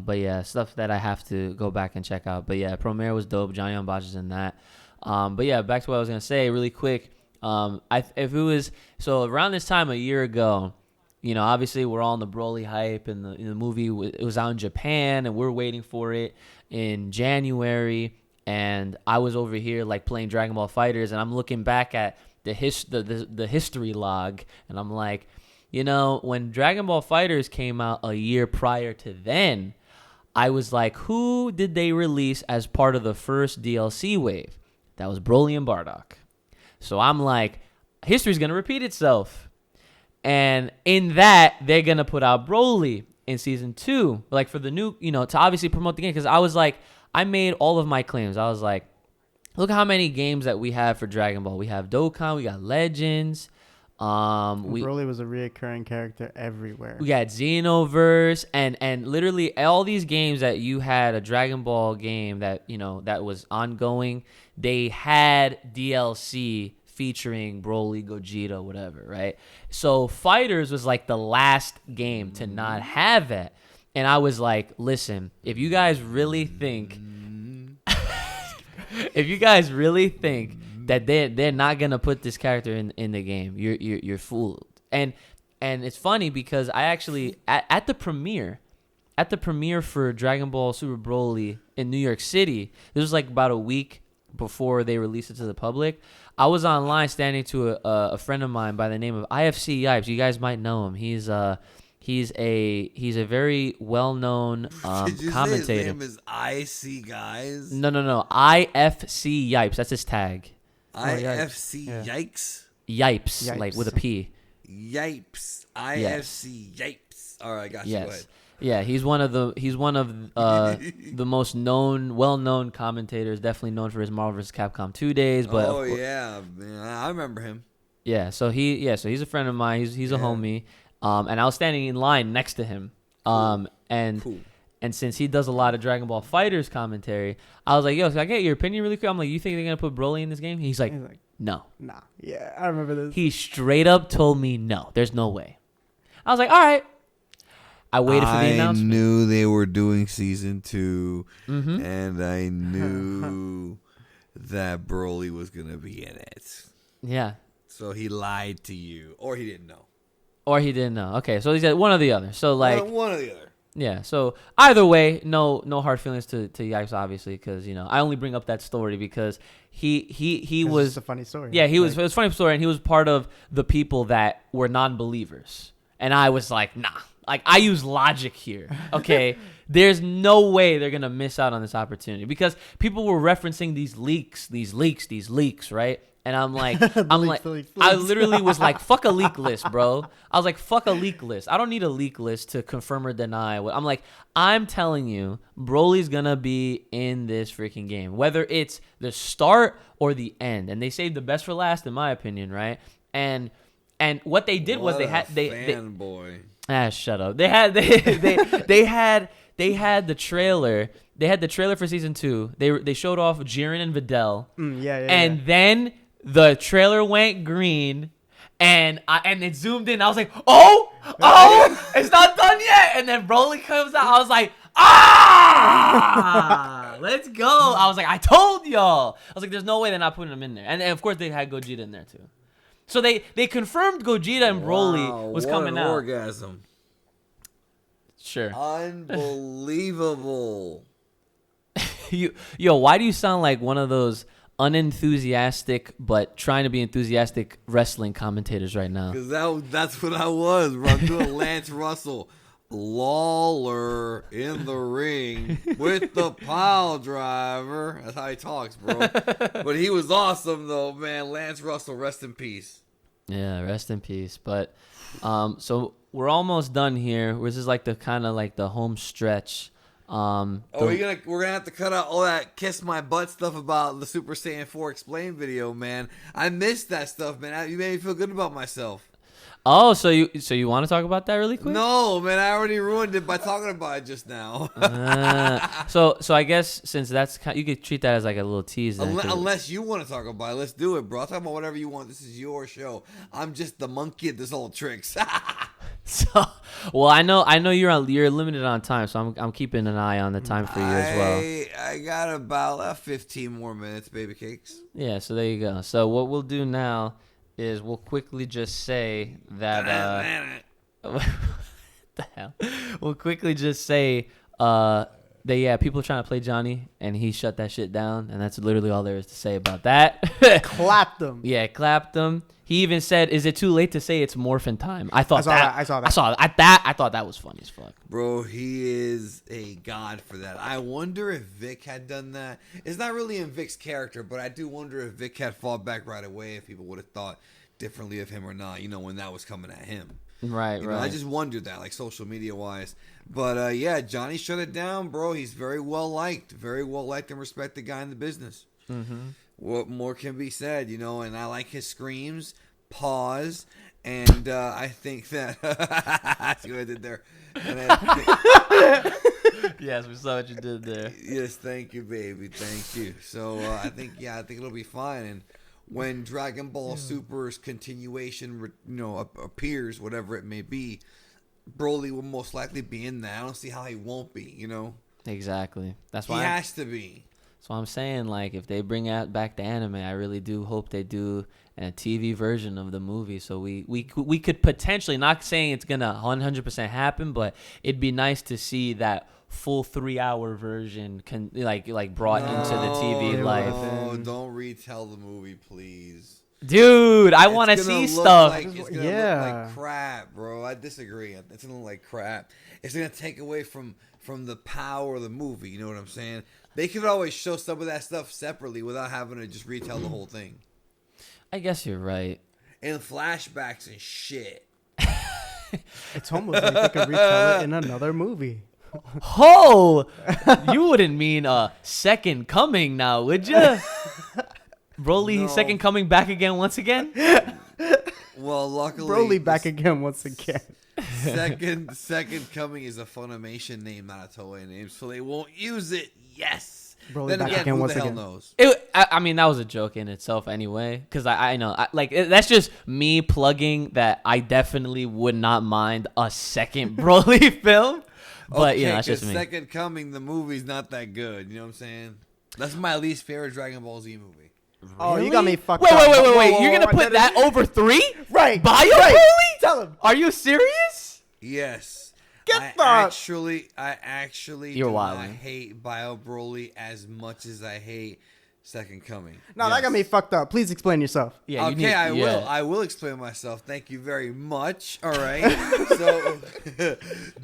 But yeah, stuff that I have to go back and check out. But yeah, Promare was dope. Johnny Young Bosch is in that. But yeah, back to what I was gonna say really quick. If it was around this time a year ago, obviously we're all on the Broly hype, and the movie it was out in Japan, and we're waiting for it in January. And I was over here like playing Dragon Ball FighterZ, and I'm looking back at the history log, and I'm like, when Dragon Ball FighterZ came out a year prior to then, I was like, who did they release as part of the first DLC wave? That was Broly and Bardock. So I'm like, history's gonna repeat itself. And in that, they're going to put out Broly in season 2, like for the new, to obviously promote the game. Because I was like, I made all of my claims. I was like, look at how many games that we have for Dragon Ball. We have Dokkan, we got Legends. Broly was a reoccurring character everywhere. We got Xenoverse and literally all these games that you had a Dragon Ball game that, you know, that was ongoing. They had DLC featuring Broly, Gogeta, whatever, right? So FighterZ was like the last game to not have that. And I was like, listen, if you guys really think that they're not gonna put this character in the game, you're fooled. And it's funny because I actually at the premiere for Dragon Ball Super Broly in New York City, this was like about a week before they released it to the public. I was online standing to a friend of mine by the name of IFC Yipes. You guys might know him. He's a very well-known commentator. Say his name is IC Guys? No. IFC Yipes. That's his tag. IFC Yikes? Yipes, like with a P. Yipes. IFC Yipes. All right, got you. Yes. Go ahead. Yeah, he's one of the most well-known commentators. Definitely known for his Marvel vs. Capcom 2 days. But yeah, man, I remember him. Yeah, so he's a friend of mine. He's a homie. And I was standing in line next to him. Cool. And since he does a lot of Dragon Ball FighterZ commentary, I was like, yo, can I get your opinion really quick? I'm like, you think they're gonna put Broly in this game? He's like, no. Nah. Yeah, I remember this. He straight up told me no. There's no way. I was like, all right. I waited for the announcement. I knew they were doing season 2, and I knew that Broly was gonna be in it. Yeah. So he lied to you, or he didn't know. Okay, so he said one or the other. So like one or the other. Yeah. So either way, no hard feelings to Yipes, obviously, because I only bring up that story because he was just a funny story. Yeah, it was a funny story, and he was part of the people that were non-believers, and I was like, nah. Like, I use logic here, okay? There's no way they're going to miss out on this opportunity because people were referencing these leaks, right? And I'm like, I literally was like, fuck a leak list, bro. I was like, fuck a leak list. I don't need a leak list to confirm or deny what I'm like. I'm telling you, Broly's going to be in this freaking game, whether it's the start or the end. And they saved the best for last, in my opinion, right? And what they did was they fanboy. Shut up. They had the trailer. They had the trailer for season 2. They showed off Jiren and Videl. And then the trailer went green, and it zoomed in. I was like, oh, it's not done yet. And then Broly comes out. I was like, let's go. I was like, I told y'all. I was like, there's no way they're not putting him in there. And of course they had Gogeta in there too. So they confirmed Gogeta and Broly was coming out. Orgasm. Sure. Unbelievable. Yo, why do you sound like one of those unenthusiastic but trying to be enthusiastic wrestling commentators right now? Because that's what I was, bro. I'm doing Lance Russell. Lawler in the ring with the pile driver. That's how he talks, bro. But he was awesome, though, man. Lance Russell, rest in peace. Yeah, rest in peace. But so we're almost done here. This is like the kind of like the home stretch. We're gonna have to cut out all that kiss my butt stuff about the Super Saiyan 4 explain video, man. I missed that stuff, man. You made me feel good about myself. Oh, so you want to talk about that really quick? No, man, I already ruined it by talking about it just now. So I guess since that's you could treat that as like a little tease. Then, unless you want to talk about it, let's do it, bro. I'll talk about whatever you want. This is your show. I'm just the monkey at this whole tricks. So, well, I know you're limited on time, so I'm keeping an eye on the time for you as well. I got about 15 more minutes, baby cakes. Yeah, so there you go. So what we'll do now is we'll quickly just say that what the hell? We'll quickly just say that people are trying to play Johnny and he shut that shit down, and that's literally all there is to say about that. Clapped him. Yeah, clapped him. He even said, "Is it too late to say it's morphin time?" I saw that. I thought that was funny as fuck. Bro, he is a god for that. I wonder if Vic had done that. It's not really in Vic's character, but I do wonder if Vic had fought back right away, if people would have thought differently of him or not, when that was coming at him. Right. I just wondered that, like social media wise. But yeah, Johnny shut it down, bro. He's very well liked and respected guy in the business. Mm-hmm. what more can be said, you know? And I like his screams, pause, and I think that I see what I did there. And Yes, we saw what you did there. Yes, thank you, baby, thank you. So I think it'll be fine. And when Dragon Ball Super's continuation, appears, whatever it may be, Broly will most likely be in that. I don't see how he won't be. You know. Exactly. That's why he has to be. So I'm saying, like, if they bring out back the anime, I really do hope they do a TV version of the movie. So we could potentially, not saying it's gonna 100% happen, but it'd be nice to see that full 3-hour version brought into the TV life. No, don't retell the movie, please. Dude, I want to see stuff. It's gonna look like crap, bro. I disagree. It's gonna look like crap. It's gonna take away from the power of the movie. You know what I'm saying? They could always show some of that stuff separately without having to just retell the whole thing. I guess you're right. And flashbacks and shit. It's almost like they could retell it in another movie. Oh, you wouldn't mean Second Coming now, would you? Broly Second Coming back again once again? Well, luckily, Broly back again once again. Second Coming is a Funimation name, not a Toei name, so they won't use it. Yes. Broly Then back again, again who once the hell again. knows? I mean, that was a joke in itself anyway, because I know. That's just me plugging that I definitely would not mind a second Broly film. But, okay, that's just me. Second Coming, the movie's not that good. You know what I'm saying? That's my least favorite Dragon Ball Z movie. Oh, Really? you got me fucked wait, up. Wait. You're going to put that over 3? Right. Bio right. Broly? Tell him. Are you serious? Yes. I actually You're do not wilding. hate Bio Broly as much as I hate Second Coming. No, that got me fucked up. Please explain yourself. Yeah. Okay, I will. I will explain myself. Thank you very much. All right. So,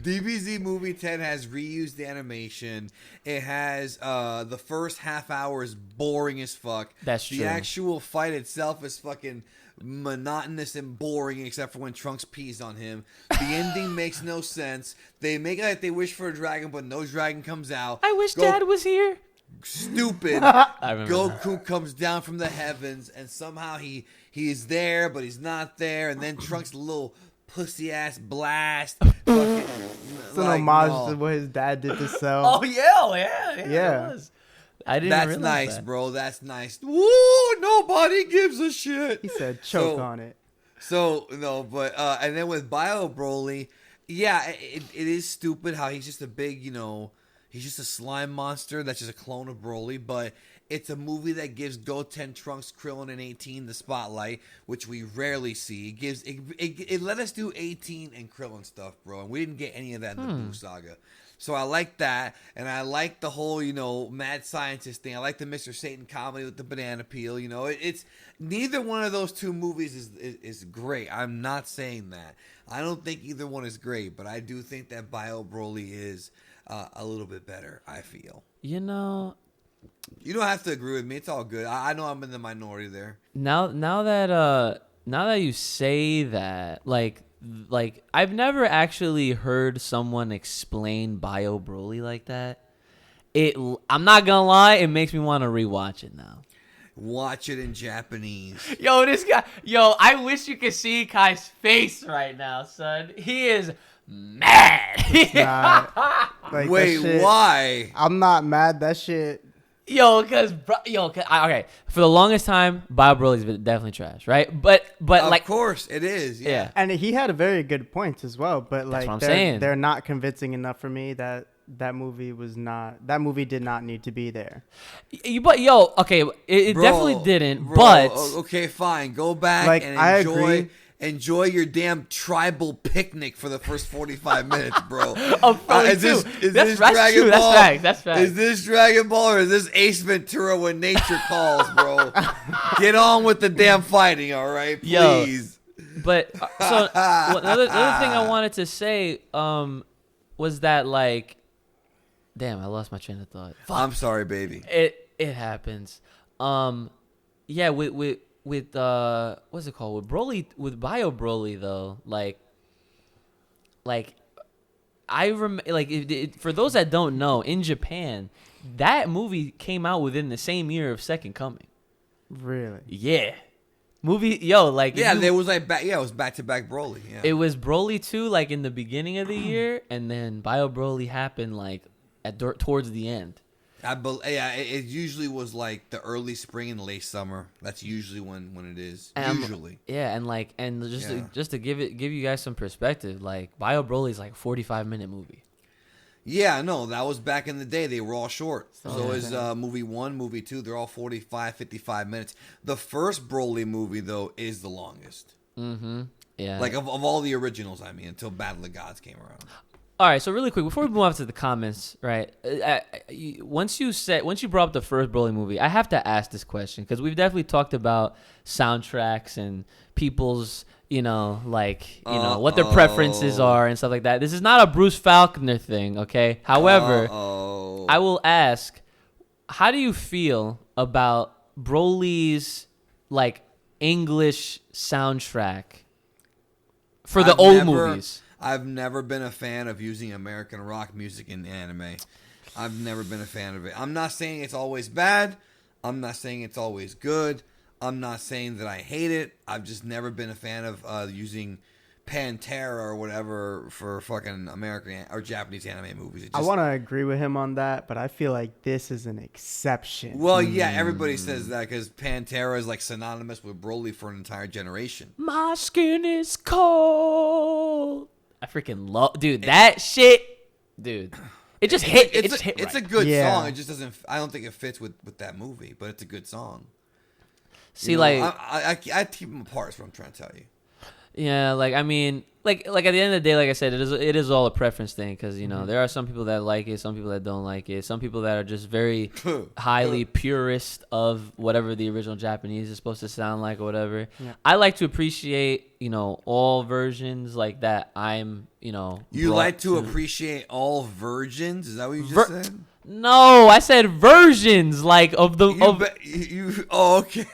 DBZ Movie 10 has reused the animation. It has the first half hour is boring as fuck. That's true. The actual fight itself is fucking monotonous and boring, except for when Trunks pees on him. The ending makes no sense. They make it like they wish for a dragon, but no dragon comes out. I wish Dad was here. Stupid. I remember Goku comes down from the heavens, and somehow he is there, but he's not there. And then Trunks' little pussy ass blast. Fucking, It's an homage to what his dad did to Cell. Oh, yeah. Yeah. It was. I didn't That's realize nice, that. bro. That's nice. Woo! Nobody gives a shit. He said choke on it. So no, but and then with Bio Broly, yeah, it is stupid how he's just a big, he's just a slime monster that's just a clone of Broly. But it's a movie that gives Goten, Trunks, Krillin, and 18 the spotlight, which we rarely see. It let us do 18 and Krillin stuff, bro, and we didn't get any of that in the Buu Saga. So I like that, and I like the whole, mad scientist thing. I like the Mr. Satan comedy with the banana peel. It's neither one of those two movies is great. I'm not saying that. I don't think either one is great, but I do think that Bio Broly is a little bit better, I feel. You don't have to agree with me. It's all good. I know I'm in the minority there. Now that you say that, like I've never actually heard someone explain Bio Broly like that. I'm not gonna lie, it makes me want to rewatch it now. Watch it in Japanese. Yo, this guy. Yo, I wish you could see Kai's face right now, son. He is mad. Wait, why? I'm not mad. That shit. Okay. For the longest time, Bio Broly's been definitely trash, right? But of course it is. Yeah. And he had a very good point as well. But That's what I'm saying. They're not convincing enough for me that movie did not need to be there. Okay, it definitely didn't. Bro, but okay, fine. Go back and I agree. Enjoy your damn tribal picnic for the first 45 minutes, bro. Is this Dragon true. Ball? That's fact. Is this Dragon Ball or is this Ace Ventura when nature calls, bro? Get on with the damn fighting, all right? Please. But so another thing I wanted to say was that, like, damn, I lost my train of thought. Fuck. I'm sorry, baby. It happens. Yeah, with what's it called? With Bio Broly though, like for those that don't know, in Japan, that movie came out within the same year of Second Coming. Really? Yeah. Movie, yo, like it was like it was back to back Broly. Yeah, it was Broly 2 like in the beginning of the year, and then Bio Broly happened like towards the end. It usually was like the early spring and late summer. That's usually when it is. Usually. Yeah, and just to give you guys some perspective, like Bio Broly is like a 45-minute movie. Yeah, no, that was back in the day. They were all short. So is movie 1, movie 2. They're all 45, 55 minutes. The first Broly movie, though, is the longest. Mm-hmm. Yeah. Like, of all the originals, I mean, until Battle of Gods came around. All right, so really quick, before we move on to the comments, right, once you brought up the first Broly movie, I have to ask this question, because we've definitely talked about soundtracks and people's, what their preferences are and stuff like that. This is not a Bruce Falconer thing, okay? However, I will ask, how do you feel about Broly's, like, English soundtrack for the old movies? I've never been a fan of using American rock music in anime. I've never been a fan of it. I'm not saying it's always bad. I'm not saying it's always good. I'm not saying that I hate it. I've just never been a fan of using Pantera or whatever for fucking American or Japanese anime movies. I want to agree with him on that, but I feel like this is an exception. Well, yeah, everybody says that because Pantera is like synonymous with Broly for an entire generation. My skin is cold. I freaking love, dude, that shit, dude. It just hit. It's a good song. It just doesn't. I don't think it fits with that movie, but it's a good song. See, like, I keep them apart. Is what I'm trying to tell you. Yeah, like, I mean, like at the end of the day, like I said, it is all a preference thing, because there are some people that like it, some people that don't like it, some people that are just very highly purist of whatever the original Japanese is supposed to sound like or whatever. Yeah. I like to appreciate all versions like that. You like to appreciate all virgins? Is that what you just said? No, I said versions like of the okay.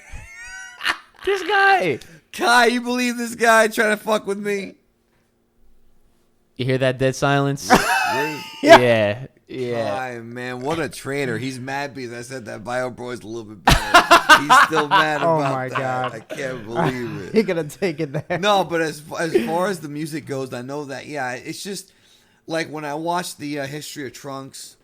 This guy. Kai, you believe this guy trying to fuck with me? You hear that dead silence? Yeah. Kai, man, what a traitor. He's mad because I said that Bio Bro's a little bit better. He's still mad about that. Oh, my God. I can't believe it. You're going to take it there. No, but as far as the music goes, I know that, it's just like when I watched the History of Trunks.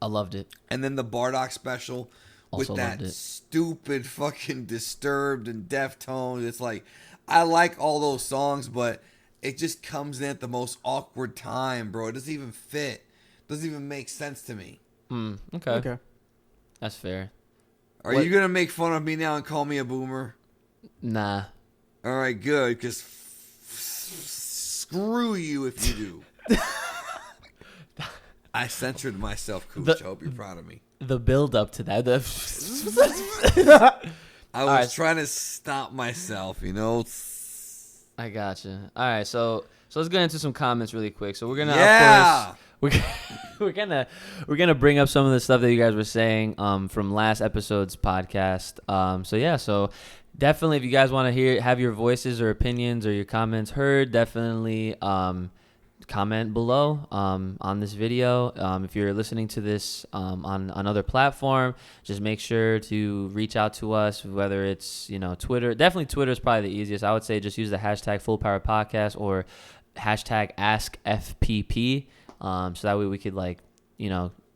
I loved it. And then the Bardock special. Also with that stupid fucking Disturbed and Deftones. It's like, I like all those songs, but it just comes in at the most awkward time, bro. It doesn't even fit. It doesn't even make sense to me. Okay. That's fair. Are you going to make fun of me now and call me a boomer? Nah. All right, good, because screw you if you do. I censored myself, Cooch. I hope you're proud of me. The build up to that. I was trying to stop myself, I gotcha. All right, so let's get into some comments really quick. So we're gonna, of course, we're gonna bring up some of the stuff that you guys were saying from last episode's podcast. So definitely, if you guys want to have your voices or opinions or your comments heard, definitely comment below on this video. If you're listening to this on another platform, just make sure to reach out to us, whether it's Twitter. Definitely Twitter is probably the easiest. I would say just use the hashtag Full Power Podcast or hashtag AskFPP, so that way we could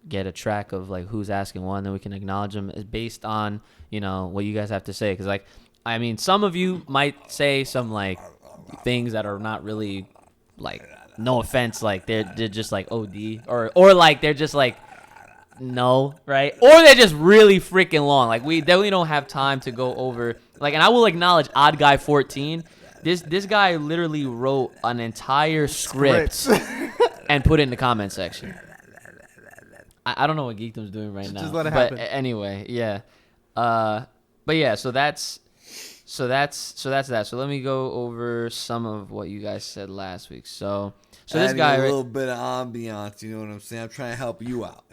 get a track of who's asking what, and then we can acknowledge them based on what you guys have to say. Because some of you might say some things that are not really no offense, they're just OD or they're just no, right? Or they're just really freaking long. We definitely don't have time to go over and I will acknowledge Odd Guy 14. This guy literally wrote an entire script and put it in the comment section. I don't know what Geekdom's doing right now. Just let it happen. Anyway, yeah. But yeah, so that's that. So let me go over some of what you guys said last week. So this guy, a little bit of ambiance, you know what I'm saying? I'm trying to help you out,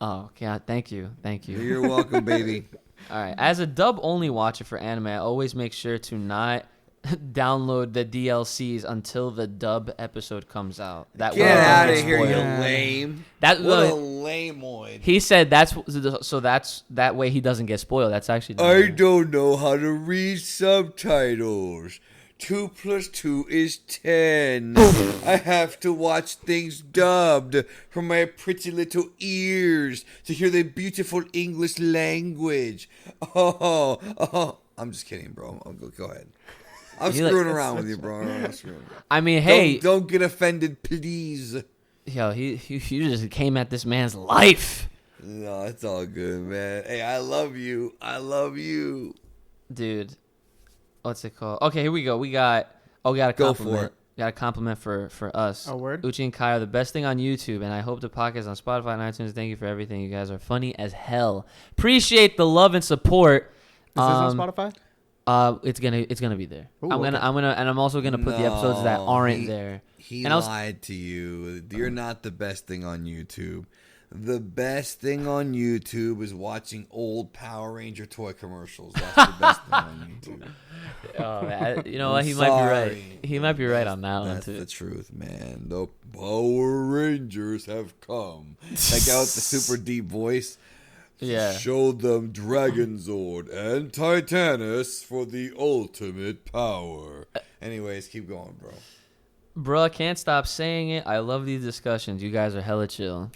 Oh, yeah, thank you. You're welcome, baby. All right. As a dub-only watcher for anime, I always make sure to not download the DLCs until the dub episode comes out. That Get out of here, you spoiled. lame. That What a lameoid. he said that's that way he doesn't get spoiled. That's actually not I right. don't know how to read subtitles. 2 + 2 is 10. I have to watch things dubbed from my pretty little ears to hear the beautiful English language. Oh. I'm just kidding, bro. Go ahead. I'm You screwing around with you, bro. I'm screwing around. I mean, hey, Don't get offended, please. yo, you just came at this man's life, No, it's all good, man. Hey, I love you. I love you. dude. What's it called? Okay, here we go. We got a Go compliment. for it. Got a compliment for us. A word? Uchi and Kai are the best thing on YouTube, and I hope the podcast on Spotify and iTunes. Thank you for everything. You guys are funny as hell. Appreciate the love and support. Is this on Spotify? It's gonna be there. Ooh, I'm also gonna put the episodes that aren't there. He And I was- lied to you. You're not the best thing on YouTube. The best thing on YouTube is watching old Power Ranger toy commercials. That's the best thing on YouTube. Oh, man, you know what? I'm He might be right. sorry. He might be right on that one That's too. the truth, man. The Power Rangers have come. That guy with the super deep voice. Yeah. Show them Dragon Zord and Titanus for the ultimate power. Anyways, keep going, bro. Bruh, can't stop saying it. I love these discussions. You guys are hella chill.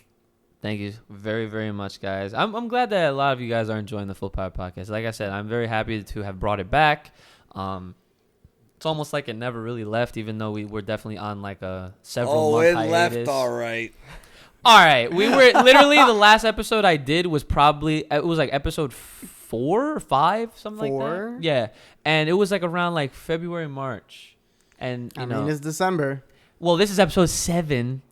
Thank you very, very much, guys. I'm glad that a lot of you guys are enjoying the Full Power Podcast. Like I said, I'm very happy to have brought it back. It's almost like it never really left, even though we were definitely on like a several month hiatus. Left all right. All right, we were literally the last episode I did was like episode 4 or 5, something like 4? that. Yeah, and it was like around like February, March, and I mean, it's December. well, this is episode 7,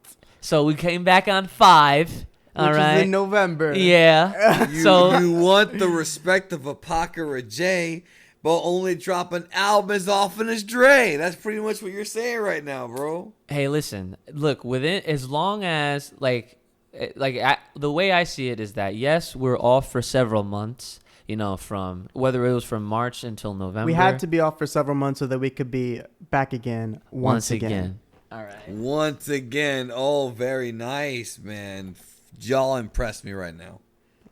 so we came back on 5. All Which right, is in November. yeah. So You want the respect of a Pac or a J, but only dropping albums as often as Dre. That's pretty much what you're saying right now, bro. hey, listen, look, within as long as the way I see it is that yes, we're off for several months. You know, from whether it was from March until November. We had to be off for several months so that we could be back again once again. All right. Once again, oh, very nice, man. Y'all impressed me right now.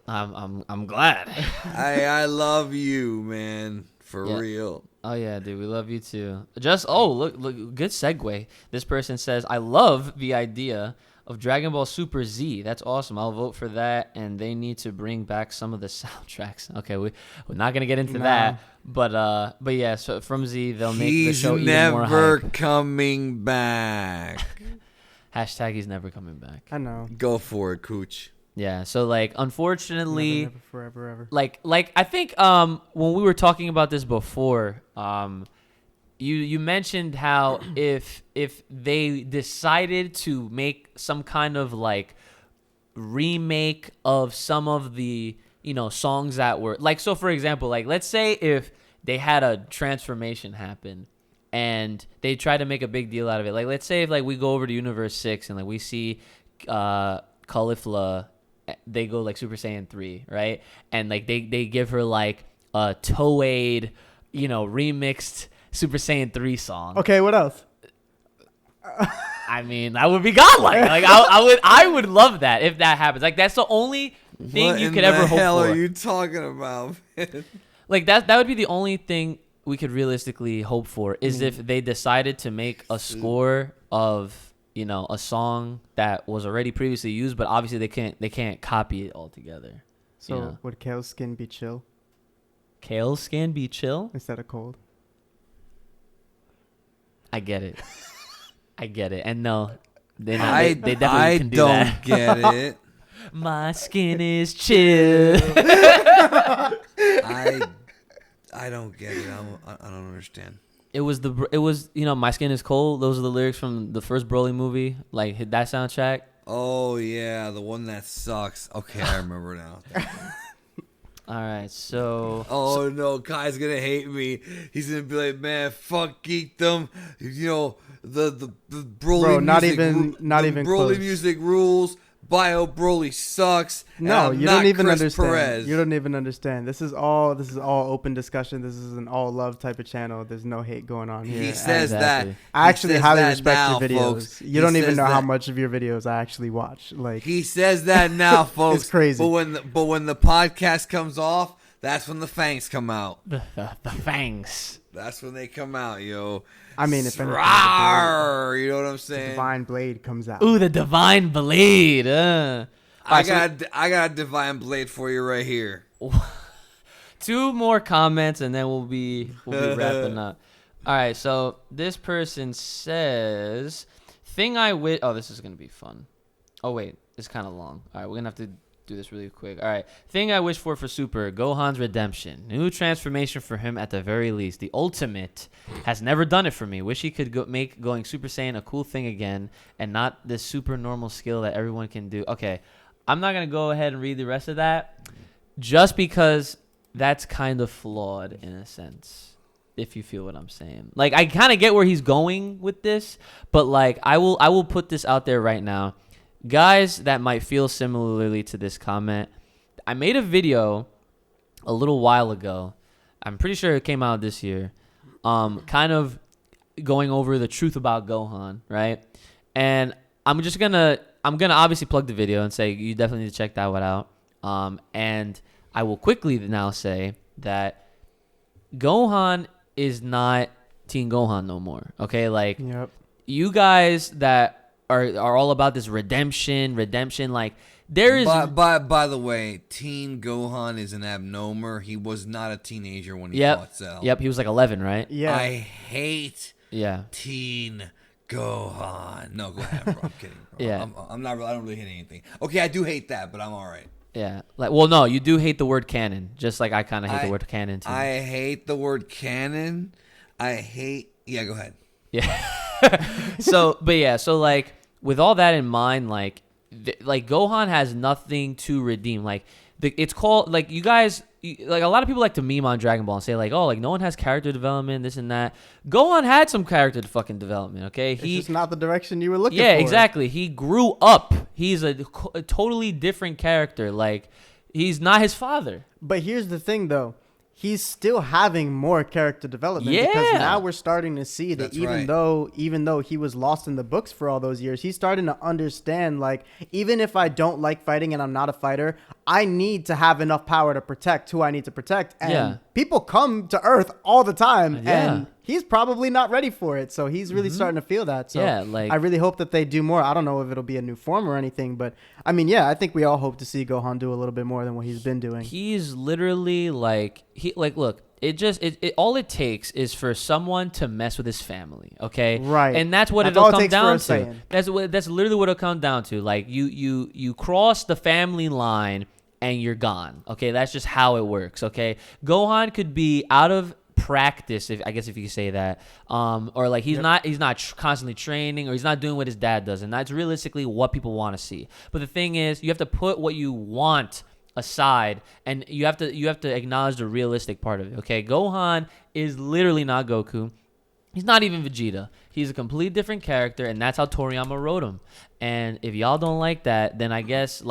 I'm glad. I love you, man. For Yeah. real. Oh yeah, dude, we love you too. Look, good segue. This person says, "I love the idea of Dragon Ball Super Z. That's awesome. I'll vote for that, and they need to bring back some of the soundtracks." Okay, we're not gonna get into that, but yeah. So from Z, they'll make the show even more never hype. coming back. Hashtag he's never coming back. I know. Go for it, Cooch. Yeah. So like, unfortunately. Never, forever, ever. Like I think when we were talking about this before, you mentioned how if they decided to make some kind of like remake of some of the songs that were like, so for example, like let's say if they had a transformation happen and they try to make a big deal out of it, like let's say if like we go over to Universe 6 and like we see Caulifla, they go like Super Saiyan 3, right? And like they give her like a Toei, remixed Super Saiyan 3 song. Okay, what else? I mean, that would be godlike. Like I would love that if that happens. Like that's the only thing What you in could the ever hope hell for. are you talking about, man? Like that would be the only thing we could realistically hope for is if they decided to make a score of a song that was already previously used, but obviously they can't copy it altogether. So would Kale's skin be chill Kale's skin be chill? instead of cold? I get it. And no, they I definitely can do don't that. get it. My skin is chill. I don't get it. I don't understand. It was my skin is cold. Those are the lyrics from the first Broly movie, like hit that soundtrack. Oh yeah, the one that sucks. Okay, I remember now. All right, so Oh no, Kai's gonna hate me. He's gonna be like, man, fuck Geekdom. The Broly Bro, not music even the Broly Broly music rules. Bio Broly sucks. No, you don't even understand. Perez. You don't even understand. This is all open discussion. This is an all love type of channel. There's no hate going on here. He says Exactly. that. I actually highly respect now, your videos. folks. You don't even know how that. much of your videos I actually watch. Like He says that now, folks. It's crazy. But when the podcast comes off, that's when the fangs come out. The fangs. That's when they come out, yo. I mean, if anything, Rawr, you know what I'm the saying? Divine Blade comes out. Ooh, the Divine Blade. I got a Divine Blade for you right here. 2 more comments and then we'll be wrapping up. All right, so this person says, this is gonna be fun. Oh wait, it's kind of long. All right, we're gonna have to do this really quick. All right, thing I wish for Super, Gohan's redemption, new transformation for him at the very least. The ultimate has never done it for me. Wish he could make going Super Saiyan a cool thing again and not this super normal skill that everyone can do. Okay, I'm not gonna go ahead and read the rest of that, just because that's kind of flawed in a sense. If you feel what I'm saying, like I kind of get where he's going with this, but like I will put this out there right now. Guys that might feel similarly to this comment, I made a video a little while ago. I'm pretty sure it came out this year. Kind of going over the truth about Gohan, right? And I'm gonna obviously plug the video and say you definitely need to check that one out. And I will quickly now say that Gohan is not Teen Gohan no more. Okay, like you guys that are all about this redemption. Like there is. By the way, Teen Gohan is an abnormer. He was not a teenager when he fought Cell. Yep, he was like 11, right? Yeah. I hate. Teen Gohan. No, go ahead, bro. I'm kidding. Bro. Yeah. I'm not. I don't really hate anything. Okay, I do hate that, but I'm all right. Yeah. Like, well, no, you do hate the word canon, just like I kind of hate the word canon too. I hate the word canon. Yeah, go ahead. Yeah. So like with all that in mind, like Gohan has nothing to redeem. Like it's called like you guys like a lot of people like to meme on Dragon Ball and say like, oh, like no one has character development, this and that. Gohan had some character fucking development. Okay, it's just not the direction you were looking for. Yeah, exactly. He grew up. He's a totally different character. Like he's not his father. But here's the thing, though. He's still having more character development because now we're starting to see that even though he was lost in the books for all those years, he's starting to understand, like, even if I don't like fighting and I'm not a fighter, I need to have enough power to protect who I need to protect. And people come to Earth all the time and he's probably not ready for it. So he's really starting to feel that. So I really hope that they do more. I don't know if it'll be a new form or anything, but I mean, I think we all hope to see Gohan do a little bit more than what he's been doing. He's literally look, all it takes is for someone to mess with his family, okay? Right. And that's what it'll come down to. That's literally what it'll come down to. Like you cross the family line and you're gone. Okay? That's just how it works, okay? Gohan could be out of practice, if you could say that, or like he's not constantly training, or he's not doing what his dad does, and that's realistically what people want to see. But the thing is, you have to put what you want aside, and you have to acknowledge the realistic part of it. Okay, Gohan is literally not Goku. He's not even Vegeta. He's a completely different character, and that's how Toriyama wrote him. And if y'all don't like that, then I guess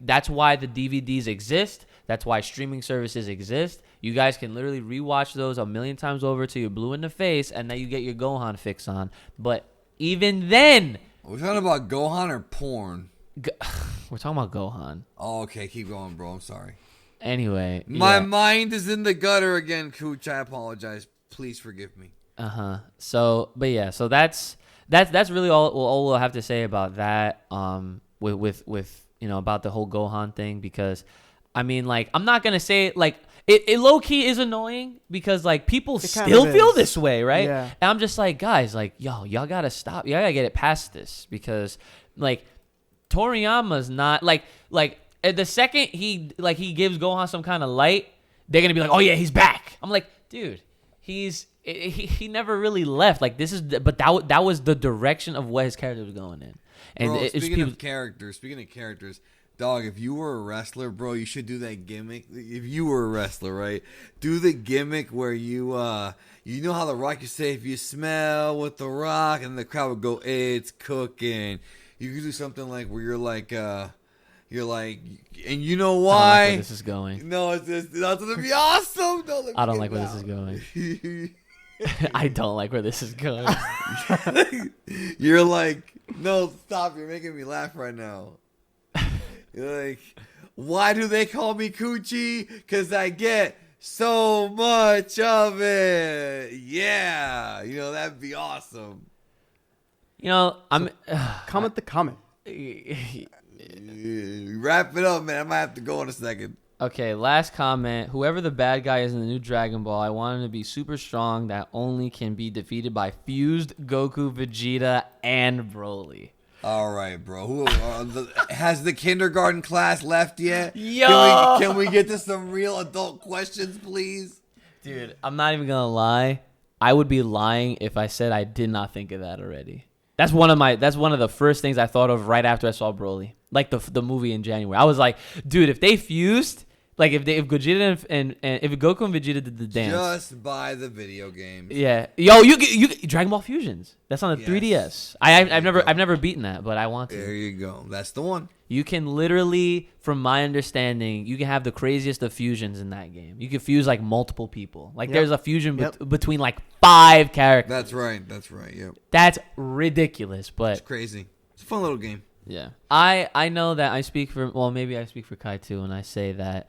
that's why the DVDs exist. That's why streaming services exist. You guys can literally rewatch those a million times over till you're blue in the face, and then you get your Gohan fix on. But even then, are we talking about Gohan or porn? We're talking about Gohan. Oh, okay. Keep going, bro. I'm sorry. Anyway. My mind is in the gutter again, Cooch. I apologize. Please forgive me. So that's really all we'll have to say about that. With about the whole Gohan thing, because I mean, like, I'm not gonna say like it low key is annoying because like people still feel this way, right? Yeah. And I'm just like, guys, like, y'all gotta stop. Y'all gotta get it past this, because like Toriyama's not like the second he gives Gohan some kind of light, they're gonna be like, oh yeah, he's back. I'm like, dude, he never really left. Like, this is but that was the direction of what his character was going in. And bro, speaking of characters, dog, if you were a wrestler, bro, you should do that gimmick. If you were a wrestler, right? Do the gimmick where you know how The Rock, you say, if you smell with The Rock, and the crowd would go, it's cooking. You could do something like where you're like, You're like, and you know I don't like why? where this is going. No, that's gonna be awesome. I don't like where this is going. I don't like where this is going. You're like, no, stop. You're making me laugh right now. You're like, why do they call me Coochie? Because I get so much of it. Yeah. That'd be awesome. I'm... Comment the comment. Wrap it up, man. I might have to go in a second. Okay, last comment. Whoever the bad guy is in the new Dragon Ball, I want him to be super strong that only can be defeated by fused Goku, Vegeta, and Broly. All right, bro. Has the kindergarten class left yet? Yo! Can we get to some real adult questions, please? Dude, I'm not even going to lie. I would be lying if I said I did not think of that already. That's one of the first things I thought of right after I saw Broly. Like the movie in January. I was like, dude, if they fused... Like if Gogeta and if Goku and Vegeta did the dance, just buy the video games. Yeah, yo, you get Dragon Ball Fusions. That's on the Yes. 3DS. I've never beaten that, but I want to. There you go. That's the one. You can literally, from my understanding, you can have the craziest of fusions in that game. You can fuse like multiple people. Like there's a fusion between like 5 characters. That's right. Yep. That's ridiculous, but it's crazy. It's a fun little game. Yeah, I know that I speak for maybe I speak for Kai too when I say that.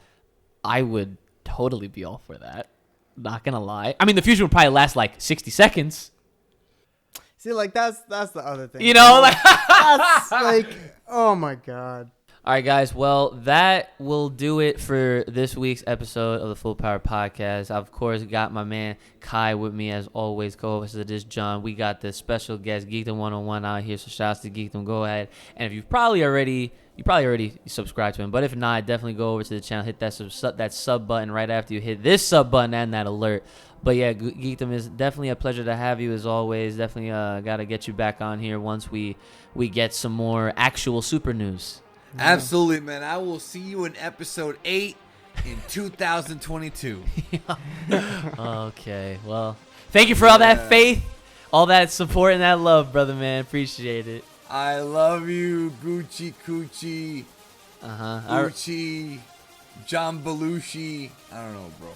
I would totally be all for that. Not gonna lie. I mean, the fusion would probably last like 60 seconds. See, like that's the other thing. That's like, oh my god. All right, guys. Well, that will do it for this week's episode of the Full Power Podcast. I've, of course, got my man Kai with me as always. Co-host of this, John. We got the special guest Geekdom101 out here. So shout out to Geekdom. Go ahead, and if you probably already subscribed to him, but if not, definitely go over to the channel, hit that sub button right after you hit this sub button and that alert. But yeah, Geekdom, is definitely a pleasure to have you as always. Definitely got to get you back on here once we get some more actual super news. Absolutely, man. I will see you in episode 8 in 2022. Okay, well, thank you for all that faith, all that support, and that love, brother, man. Appreciate it. I love you, Gucci Coochie, Uchi, John Belushi. I don't know, bro.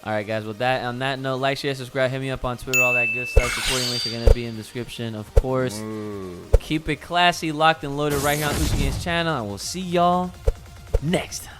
All right, guys. With that, on that note, like, share, subscribe, hit me up on Twitter, all that good stuff. Supporting links are going to be in the description, of course. Keep it classy, locked and loaded right here on Uchi Games channel, and we'll see y'all next time.